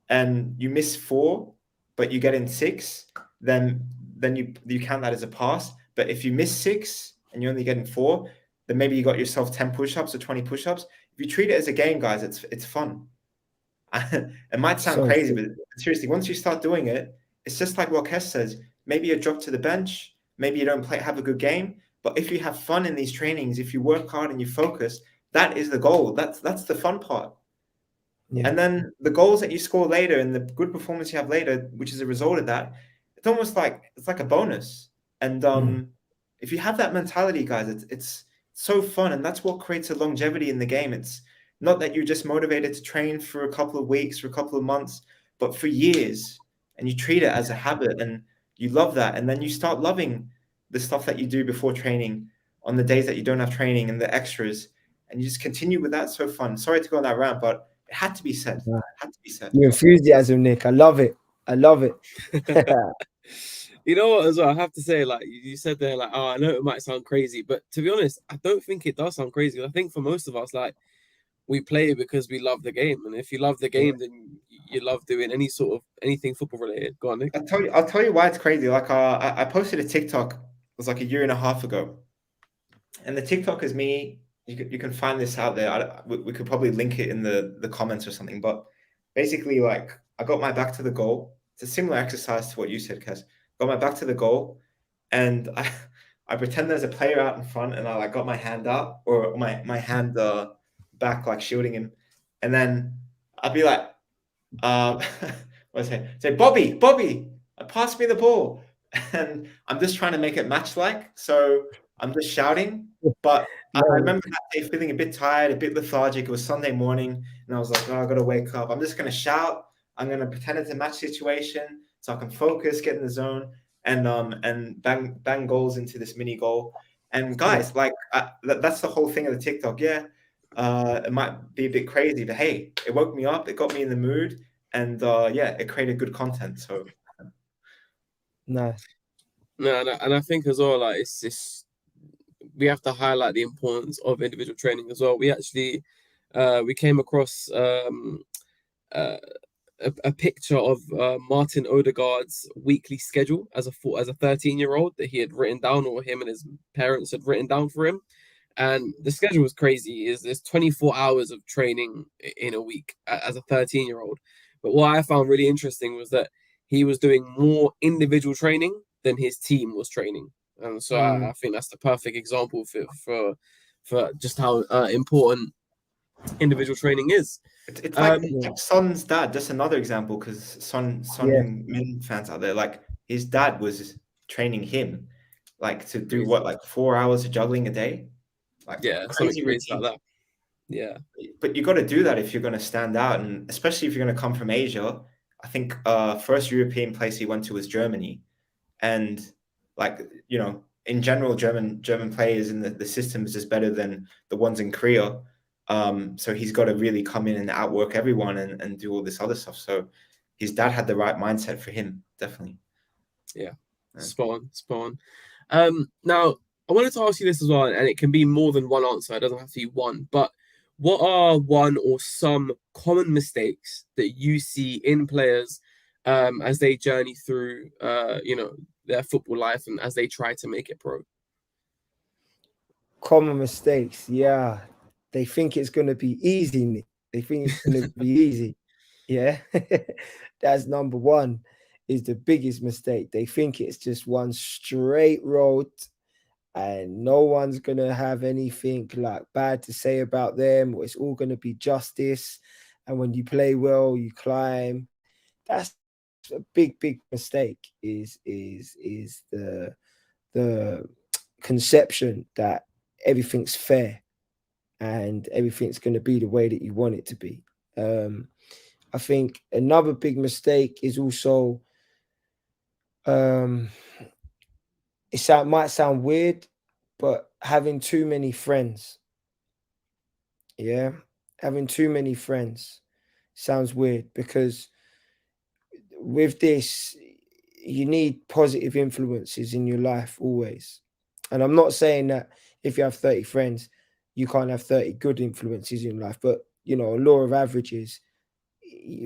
and you miss 4, but you get in 6, then you count that as a pass. But if you miss 6 and you only get in 4, then maybe you got yourself 10 push-ups or 20 push-ups. If you treat it as a game, guys, it's fun. It might sound crazy, but seriously, once you start doing it, it's just like what Kes says. Maybe you drop to the bench, maybe you don't have a good game, but if you have fun in these trainings, if you work hard and you focus, that is the goal. That's the fun part. Yeah. And then the goals that you score later and the good performance you have later, which is a result of that, it's almost like it's like a bonus. And if you have that mentality, guys, it's so fun, and that's what creates a longevity in the game. It's not that you're just motivated to train for a couple of weeks or a couple of months, but for years, and you treat it as a habit, and you love that, and then you start loving the stuff that you do before training on the days that you don't have training and the extras, and you just continue with that. So fun. Sorry to go on that rant, but it had to be said. It had to be said. Your enthusiasm, Nick. I love it. I love it. You know what, as well, I have to say, like you said there, like, oh, I know it might sound crazy, but to be honest, I don't think it does sound crazy. I think for most of us, like, we play because we love the game, and if you love the game, then you love doing anything football related. Go on, Nick. I'll tell you why it's crazy. Like, I posted a TikTok. It was like a year and a half ago, and the TikTok is me. You can find this out there. We could probably link it in the comments or something. But basically, like, I got my back to the goal. It's a similar exercise to what you said, Kes. Got my back to the goal, and I pretend there's a player out in front, and I like got my hand up or my hand back, like shielding him, and then I'd be like, what's it? Say, Bobby, pass me the ball, and I'm just trying to make it match like. So I'm just shouting, but I remember that day feeling a bit tired, a bit lethargic. It was Sunday morning, and I was like, oh, I got to wake up. I'm just going to shout. I'm going to pretend it's a match situation so I can focus, get in the zone, and bang goals into this mini goal. And guys, like that's the whole thing of the TikTok. Yeah, it might be a bit crazy, but hey, it woke me up. It got me in the mood, and it created good content. So nice. No, and I think as well, like it's we have to highlight the importance of individual training as well. We actually we came across a picture of Martin Odegaard's weekly schedule as a 13-year-old that he had written down, or him and his parents had written down for him. And the schedule was crazy. There's 24 hours of training in a week as a 13-year-old. But what I found really interesting was that he was doing more individual training than his team was training. And so I think that's the perfect example for just how important individual training is. It's like Son's dad. Just another example, because Son Min fans out there, like his dad was training him, like to do what, like 4 hours of juggling a day, like something crazy like that. Yeah, but you got to do that if you're going to stand out, and especially if you're going to come from Asia. I think first European place he went to was Germany, and like, you know, in general, German players in the system is just better than the ones in Korea. So he's got to really come in and outwork everyone and do all this other stuff. So his dad had the right mindset for him, definitely. Yeah. Spot on. Now, I wanted to ask you this as well, and it can be more than one answer. It doesn't have to be one. But what are one or some common mistakes that you see in players as they journey through, their football life and as they try to make it pro? Common mistakes, yeah. They think it's going to be easy, Nick. They think it's going to be easy. Yeah. That's number one, is the biggest mistake. They think it's just one straight road and no one's gonna have anything like bad to say about them, or it's all gonna be justice. And when you play well, you climb. That's a big mistake. Is the conception that everything's fair and everything's going to be the way that you want it to be. I think another big mistake is also might sound weird, but having too many friends. Yeah, having too many friends sounds weird, because with this, you need positive influences in your life always. And I'm not saying that if you have 30 friends, you can't have 30 good influences in life, but a law of averages,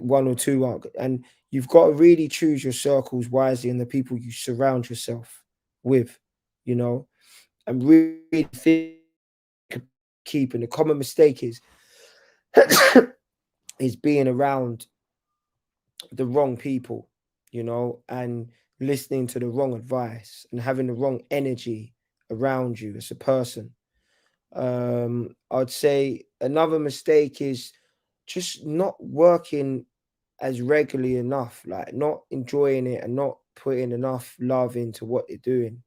one or two aren't good. And you've got to really choose your circles wisely and the people you surround yourself with, and really think, keeping the common mistake is being around the wrong people, and listening to the wrong advice and having the wrong energy around you as a person. I'd say another mistake is just not working as regularly enough, like not enjoying it and not putting enough love into what you're doing,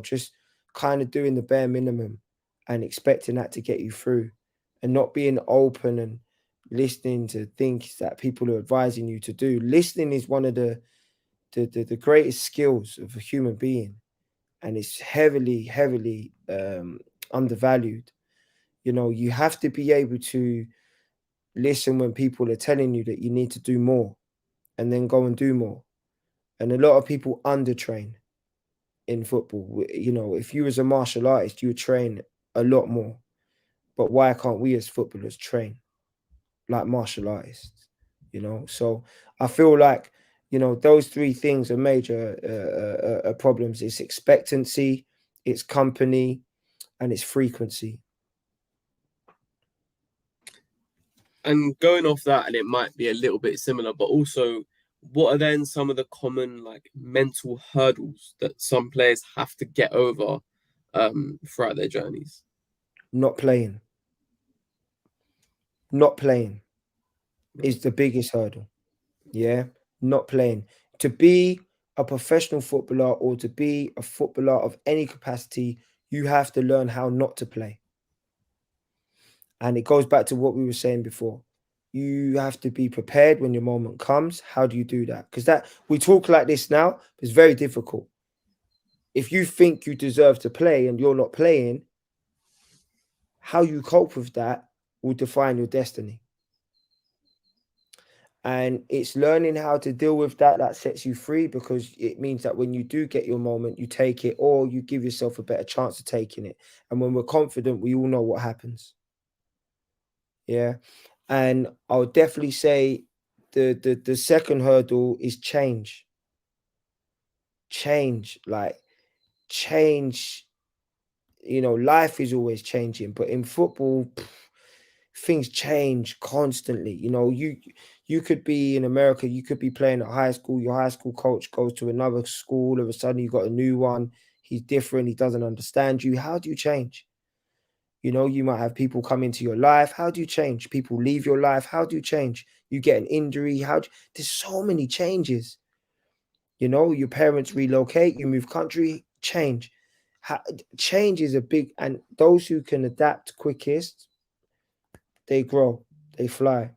just kind of doing the bare minimum and expecting that to get you through, and not being open and listening to things that people are advising you to do. Listening is one of the greatest skills of a human being, and it's heavily undervalued. You have to be able to listen when people are telling you that you need to do more, and then go and do more. And a lot of people undertrain in football. If you was a martial artist, you would train a lot more. But why can't we as footballers train like martial artists? So I feel like those three things are major problems. It's expectancy, it's company, and it's frequency. And going off that, and it might be a little bit similar, but also, what are then some of the common like mental hurdles that some players have to get over throughout their journeys? Not playing is the biggest hurdle. Yeah, not playing. To be a professional footballer, or to be a footballer of any capacity, you have to learn how not to play. And it goes back to what we were saying before. You have to be prepared when your moment comes. How do you do that? Because we talk like this now, it's very difficult. If you think you deserve to play and you're not playing, how you cope with that will define your destiny. And it's learning how to deal with that sets you free, because it means that when you do get your moment, you take it, or you give yourself a better chance of taking it. And when we're confident, we all know what happens. Yeah. And I would definitely say the second hurdle is change. Change. Life is always changing, but in football, things change constantly. You could be in America, you could be playing at high school, your high school coach goes to another school, all of a sudden you got a new one, he's different, he doesn't understand you. How do you change? You might have people come into your life. How do you change? People leave your life. How do you change? You get an injury. There's so many changes. Your parents relocate, you move country, change. Change is a big, and those who can adapt quickest, they grow, they fly,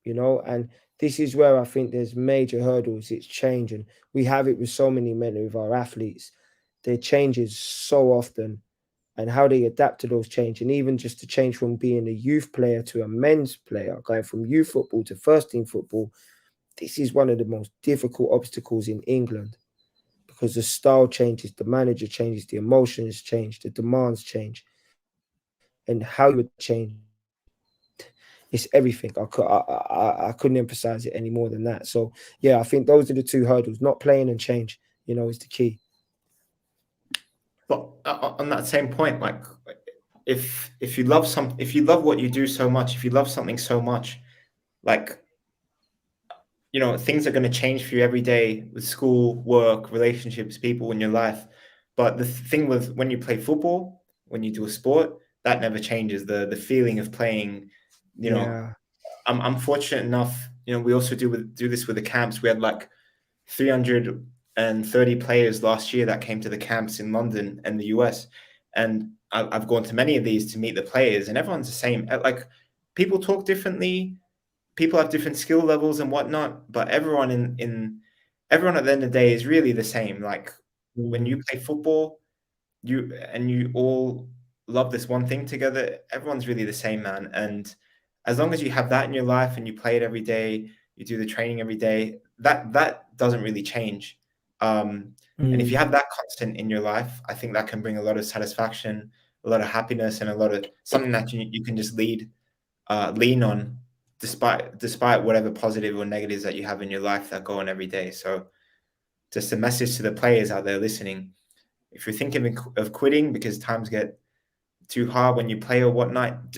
and this is where I think there's major hurdles. It's change, and we have it with so many men, with our athletes. Their changes so often, and how they adapt to those changes. And even just to change from being a youth player to a men's player, going from youth football to first team football, this is one of the most difficult obstacles in England, because the style changes, the manager changes, the emotions change, the demands change, and how you would change. It's everything. I couldn't emphasize it any more than that. So yeah, I think those are the two hurdles: not playing and change. Is the key. But on that same point, like if you love what you do so much, if you love something so much, like things are going to change for you every day with school, work, relationships, people in your life. But the thing with when you play football, when you do a sport, that never changes. The feeling of playing, you know, Yeah. I'm fortunate enough, you know, we also do this with the camps. We had like 330 players last year that came to the camps in London and the US. And I've gone to many of these to meet the players, and everyone's the same. Like, people talk differently, people have different skill levels and whatnot, but everyone at the end of the day is really the same. Like, when you play football, you all love this one thing together, everyone's really the same, man. And as long as you have that in your life and you play it every day, you do the training every day, that doesn't really change. And if you have that constant in your life, I think that can bring a lot of satisfaction, a lot of happiness, and a lot of something that you can just lean on, despite whatever positive or negatives that you have in your life that go on every day. So just a message to the players out there listening: if you're thinking of quitting because times get too hard when you play or whatnot,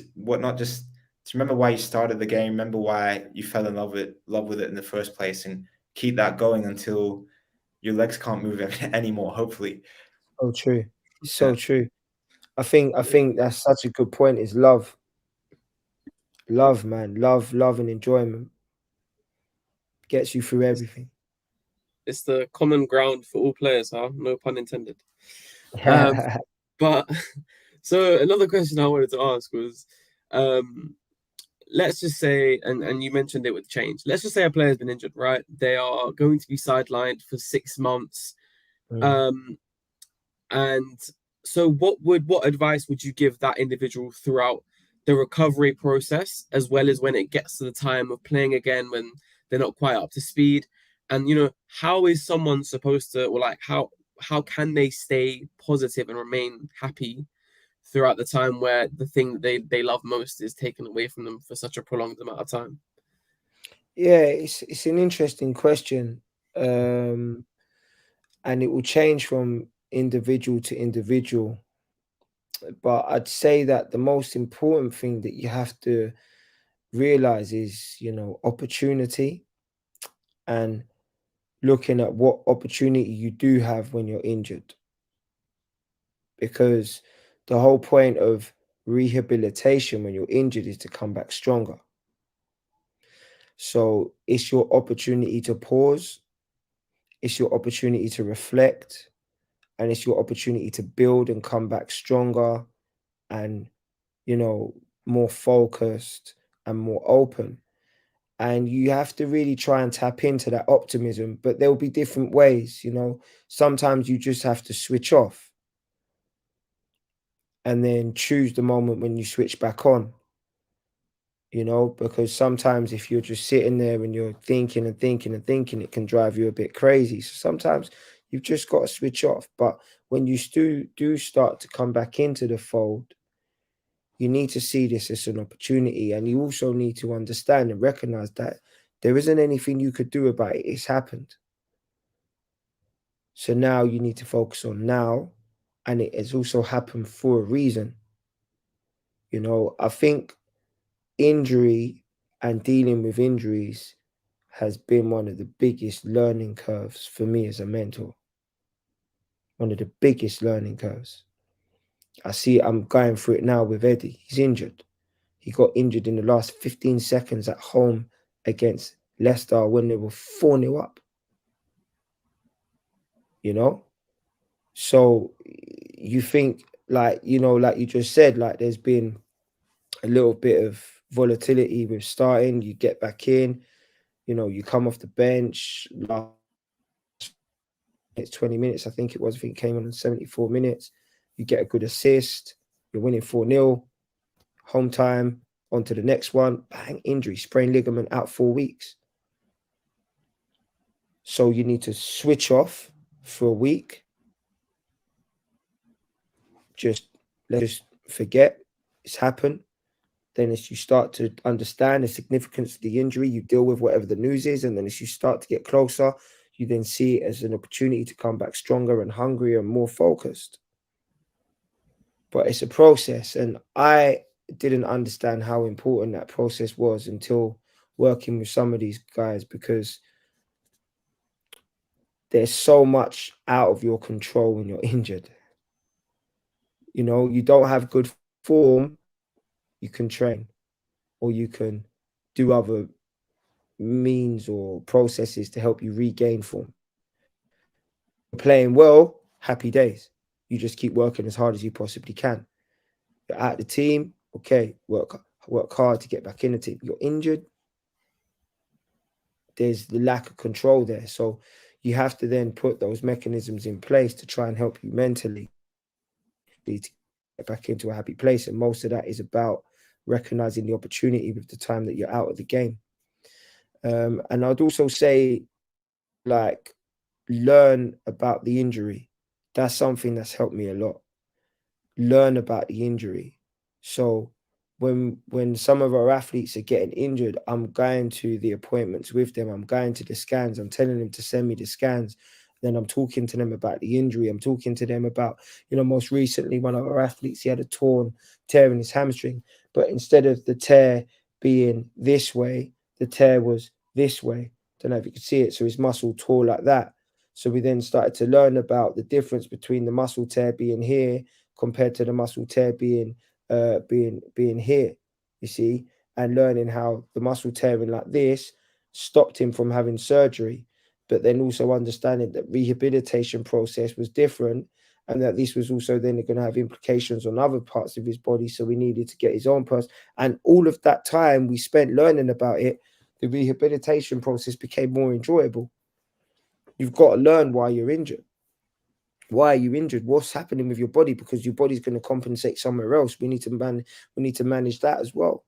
just remember why you started the game. Remember why you fell in love with it in the first place, and keep that going until your legs can't move anymore. Hopefully. So true. So true. I think that's such a good point. Is love, man, love, and enjoyment gets you through everything. It's the common ground for all players, huh? No pun intended. But so another question I wanted to ask was, let's just say, and you mentioned it with change. Let's just say a player has been injured, right? They are going to be sidelined for 6 months. And so what advice would you give that individual throughout the recovery process, as well as when it gets to the time of playing again when they're not quite up to speed? And, you know, how is someone supposed to, or like, how can they stay positive and remain happy throughout the time where the thing they love most is taken away from them for such a prolonged amount of time? Yeah, it's an interesting question. And it will change from individual to individual. But I'd say that the most important thing that you have to realize is, you know, opportunity, and looking at what opportunity you do have when you're injured. Because the whole point of rehabilitation when you're injured is to come back stronger. So it's your opportunity to pause, it's your opportunity to reflect, and it's your opportunity to build and come back stronger and, you know, more focused and more open. And you have to really try and tap into that optimism, but there'll be different ways, you know. Sometimes you just have to switch off and then choose the moment when you switch back on, you know, because sometimes if you're just sitting there and you're thinking and thinking and thinking, it can drive you a bit crazy. So sometimes you've just got to switch off. But when you do start to come back into the fold, you need to see this as an opportunity, and you also need to understand and recognize that there isn't anything you could do about it. It's happened. So now you need to focus on now, and it has also happened for a reason. You know, I think injury and dealing with injuries has been one of the biggest learning curves for me as a mentor. One of the biggest learning curves. I see I'm going through it now with Eddie. He's injured. He got injured in the last 15 seconds at home against Leicester when they were 4-0 up. You know? So you think, like, you know, like you just said, like there's been a little bit of volatility with starting, you get back in, you know, you come off the bench, last 20 minutes, I think it was, I think it came on in 74 minutes, you get a good assist, you're winning 4-0, home time, on to the next one, bang, injury, sprained ligament, out 4 weeks. So you need to switch off for a week. Let's just forget it's happened. Then as you start to understand the significance of the injury, you deal with whatever the news is. And then as you start to get closer, you then see it as an opportunity to come back stronger and hungrier and more focused. But it's a process. And I didn't understand how important that process was until working with some of these guys, because there's so much out of your control when you're injured. You know, you don't have good form, you can train, or you can do other means or processes to help you regain form. Playing well, happy days. You just keep working as hard as you possibly can. You're at the team, okay, work hard to get back in the team. You're injured, there's the lack of control there. So you have to then put those mechanisms in place to try and help you mentally to get back into a happy place. And most of that is about recognizing the opportunity with the time that you're out of the game. And I'd also say, like, learn about the injury. That's something that's helped me a lot. Learn about the injury. So when some of our athletes are getting injured, I'm going to the appointments with them. I'm going to the scans. I'm telling them to send me the scans. Then I'm talking to them about the injury. I'm talking to them about, most recently, one of our athletes, he had a tear in his hamstring. But instead of the tear being this way, the tear was this way. Don't know if you can see it. So his muscle tore like that. So we then started to learn about the difference between the muscle tear being here compared to the muscle tear being here, you see, and learning how the muscle tearing like this stopped him from having surgery, but then also understanding that rehabilitation process was different, and that this was also then going to have implications on other parts of his body. So we needed to get his own person, and all of that time we spent learning about it, the rehabilitation process became more enjoyable. You've got to learn why you're injured. Why are you injured? What's happening with your body? Because your body's going to compensate somewhere else. We need to manage that as well.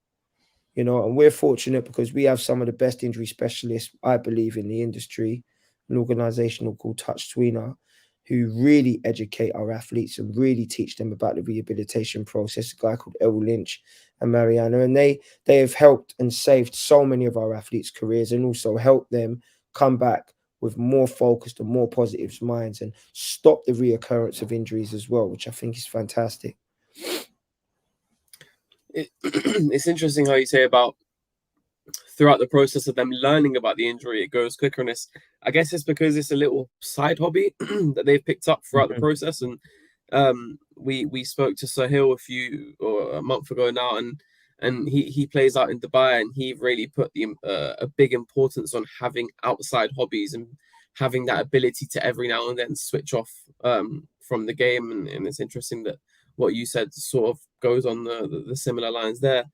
And we're fortunate because we have some of the best injury specialists, I believe, in the industry, an organization called Touch Tweener, who really educate our athletes and really teach them about the rehabilitation process. A guy called Errol Lynch and Mariana, and they have helped and saved so many of our athletes' careers, and also helped them come back with more focused and more positive minds and stop the reoccurrence of injuries as well, which I think is fantastic. It's interesting how you say about throughout the process of them learning about the injury, it goes quicker. And I guess it's because it's a little side hobby that they've picked up throughout the process. And we spoke to Sahil a month ago now, and he plays out in Dubai, and he really put a big importance on having outside hobbies and having that ability to every now and then switch off from the game. And it's interesting that what you said sort of goes on the similar lines there.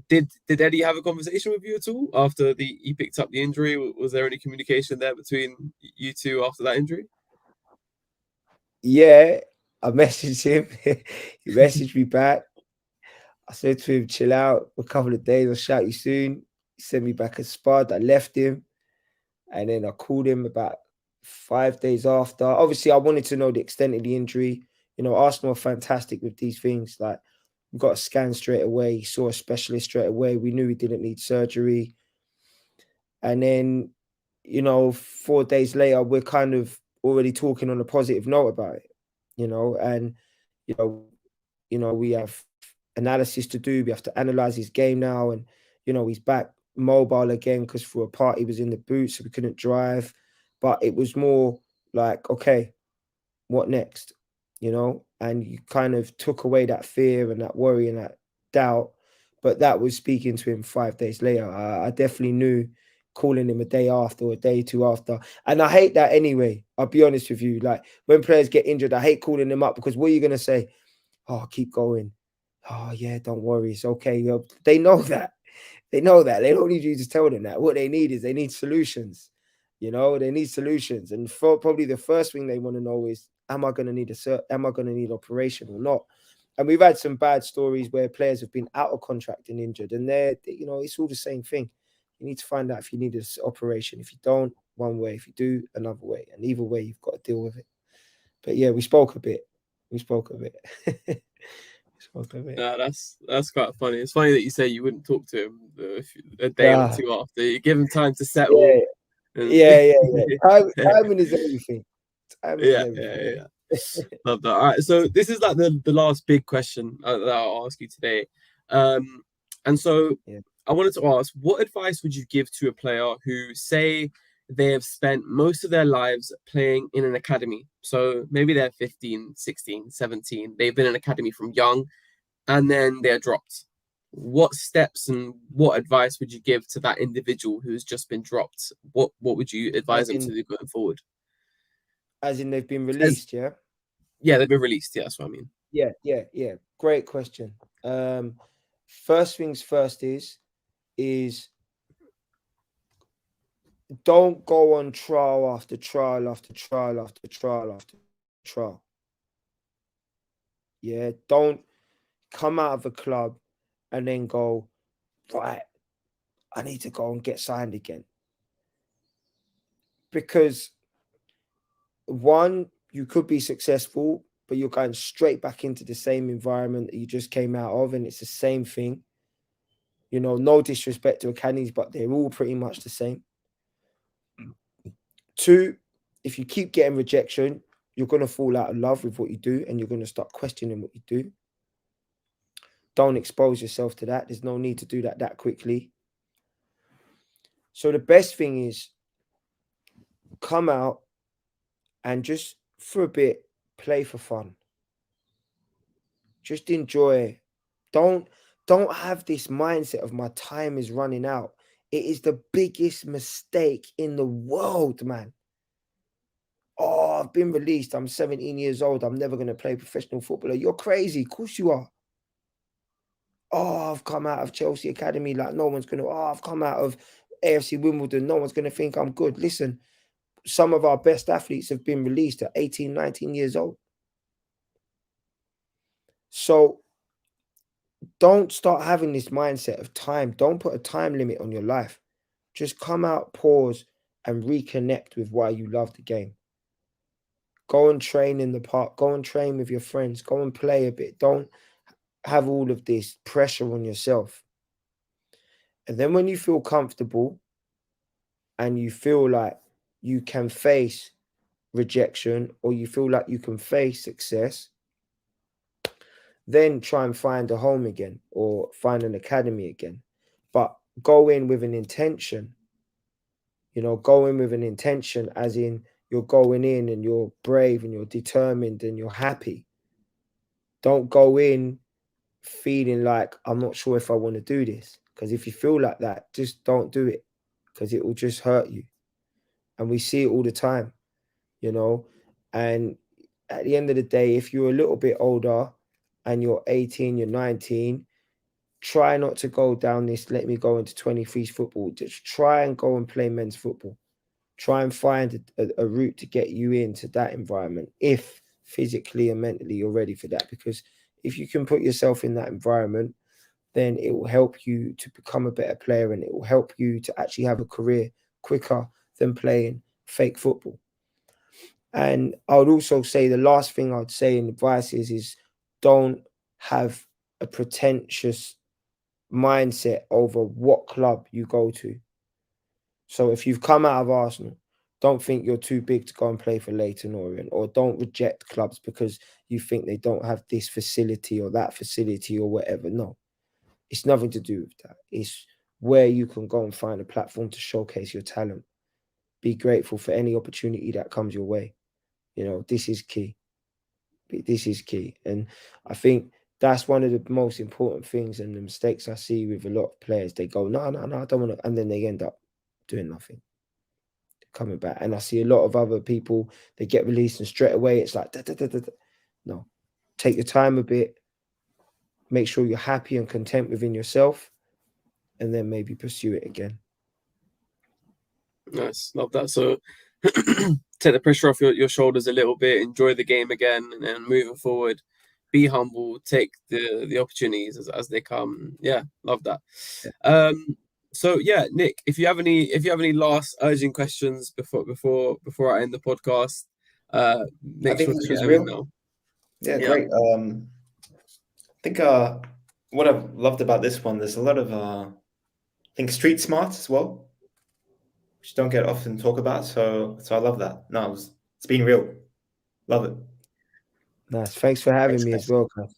Did Eddie have a conversation with you at all after he picked up the injury? Was there any communication there between you two after that injury? Yeah, I messaged him. He messaged me back. I said to him, chill out for a couple of days. I'll shout you soon. He sent me back a spud. I left him. And then I called him about 5 days after. Obviously, I wanted to know the extent of the injury. Arsenal are fantastic with these things. Like, we got a scan straight away. He saw a specialist straight away. We knew he didn't need surgery. And then, 4 days later, we're kind of already talking on a positive note about it. And we have analysis to do. We have to analyze his game now, and he's back mobile again, because for a part he was in the boot, so we couldn't drive. But it was more like, okay, what next? And you kind of took away that fear and that worry and that doubt. But that was speaking to him 5 days later. I definitely knew, calling him a day after or a day or two after. And I hate that anyway. I'll be honest with you. Like, when players get injured, I hate calling them up, because what are you going to say? Oh, keep going. Oh, yeah, don't worry. It's okay. They know that. They know that. They don't need you to tell them that. What they need is they need solutions. They need solutions. And probably the first thing they want to know is, am I going to need operation or not? And we've had some bad stories where players have been out of contract and injured, and it's all the same thing. You need to find out if you need an operation. If you don't, one way. If you do, another way. And either way, you've got to deal with it. But yeah, we spoke a bit. No, that's quite funny. It's funny that you say you wouldn't talk to him a day or two after. You give him time to settle. Yeah. Timing is everything. Yeah. Love that. All right, so this is like the last big question that I'll ask you today. And so I wanted to ask, what advice would you give to a player who, say, they have spent most of their lives playing in an academy. So maybe they're 15, 16, 17. They've been in an academy from young, and then they're dropped. What steps and what advice would you give to that individual who's just been dropped? What would you advise them to do going forward? As in they've been released, yeah? Yeah, they've been released. Yeah, that's what I mean. Yeah. Great question. First things first is don't go on trial after trial after trial after trial after trial. Yeah, don't come out of a club and then go, right, I need to go and get signed again. Because one, you could be successful, but you're going straight back into the same environment that you just came out of, and it's the same thing. You know, no disrespect to academies, but they're all pretty much the same. Two, if you keep getting rejection, you're going to fall out of love with what you do, and you're going to start questioning what you do. Don't expose yourself to that. There's no need to do that quickly. So the best thing is come out and just for a bit, play for fun. Just enjoy. Don't have this mindset of my time is running out. It is the biggest mistake in the world, man. Oh, I've been released. I'm 17 years old. I'm never going to play professional footballer. You're crazy. Of course you are. Oh, I've come out of Chelsea Academy. Like no one's going to. Oh, I've come out of AFC Wimbledon. No one's going to think I'm good. Listen, some of our best athletes have been released at 18, 19 years old. So don't start having this mindset of time. Don't put a time limit on your life. Just come out, pause, and reconnect with why you love the game. Go and train in the park. Go and train with your friends. Go and play a bit. Don't have all of this pressure on yourself. And then when you feel comfortable and you feel like you can face rejection or you feel like you can face success, then try and find a home again or find an academy again. But go in with an intention. You know, go in with an intention as in you're going in and you're brave and you're determined and you're happy. Don't go in feeling like, I'm not sure if I want to do this. Because if you feel like that, just don't do it because it will just hurt you. And we see it all the time, you know. And at the end of the day, if you're a little bit older and you're 18, you're 19, try not to go down this, let me go into 23s football. Just try and go and play men's football. Try and find a route to get you into that environment if physically and mentally you're ready for that. Because if you can put yourself in that environment, then it will help you to become a better player and it will help you to actually have a career quicker than playing fake football. And I would also say the last thing I'd say in advice is don't have a pretentious mindset over what club you go to. So if you've come out of Arsenal, don't think you're too big to go and play for Leyton Orient, or don't reject clubs because you think they don't have this facility or that facility or whatever. No, it's nothing to do with that. It's where you can go and find a platform to showcase your talent. Be grateful for any opportunity that comes your way. You know, this is key. This is key. And I think that's one of the most important things and the mistakes I see with a lot of players. They go, no, I don't want to. And then they end up doing nothing, coming back. And I see a lot of other people, they get released and straight away it's like, no, take your time a bit, make sure you're happy and content within yourself, and then maybe pursue it again. Nice, love that. So take the pressure off your shoulders a little bit, enjoy the game again, and then moving forward, be humble, take the opportunities as they come. Yeah, love that. Yeah. So yeah, Nick, if you have any last urgent questions before I end the podcast, make sure to this get was them real. in now. Yeah, great. I think what I've loved about this one, there's a lot of I think street smarts as well, which don't get often talked about. So I love that. No, it's been real. Love it. Nice. Thanks for having me as well, guys.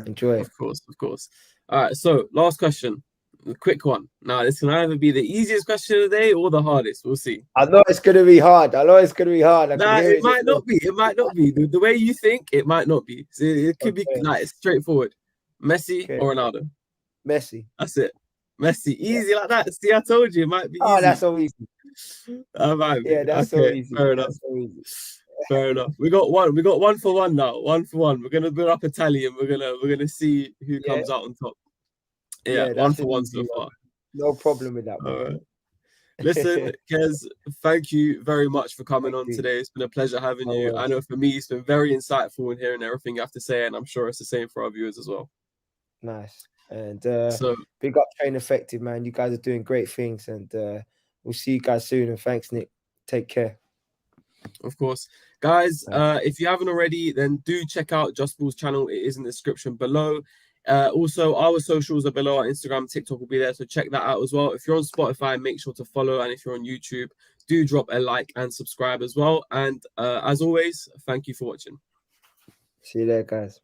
Enjoy it. Of course. All right. So last question. A quick one. Now, this can either be the easiest question of the day or the hardest. We'll see. I know it's gonna be hard. I can Nah, hear it might not be. It might not be. The way you think, it might not be. So it could be Okay. like straightforward. Messi Okay. or Ronaldo? Messi. That's it. Messi. Easy like that. See, I told you it might be easy. Oh, that's so easy. That might be. Yeah, that's so easy. Fair enough. That's so easy. Fair enough. We got one for one now. 1 for 1. We're gonna build up a tally and we're gonna see who comes out on top. Yeah, 1 for 1 so far. No problem with that. All right. Listen, Kez, thank you very much for coming on you. today. It's been a pleasure having No you. worries. I know for me, it's been very insightful in hearing everything you have to say, and I'm sure it's the same for our viewers as well. Nice. And So, big up Train Effective, man. You guys are doing great things, and we'll see you guys soon. And thanks, Nick. Take care. of course, guys, if you haven't already, then do check out Just Ball's channel. It is in the description below. Also, our socials are below. Our Instagram, TikTok will be there, so check that out as well. If you're on Spotify, make sure to follow, and if you're on YouTube, do drop a like and subscribe as well. And as always, thank you for watching. See you there, guys.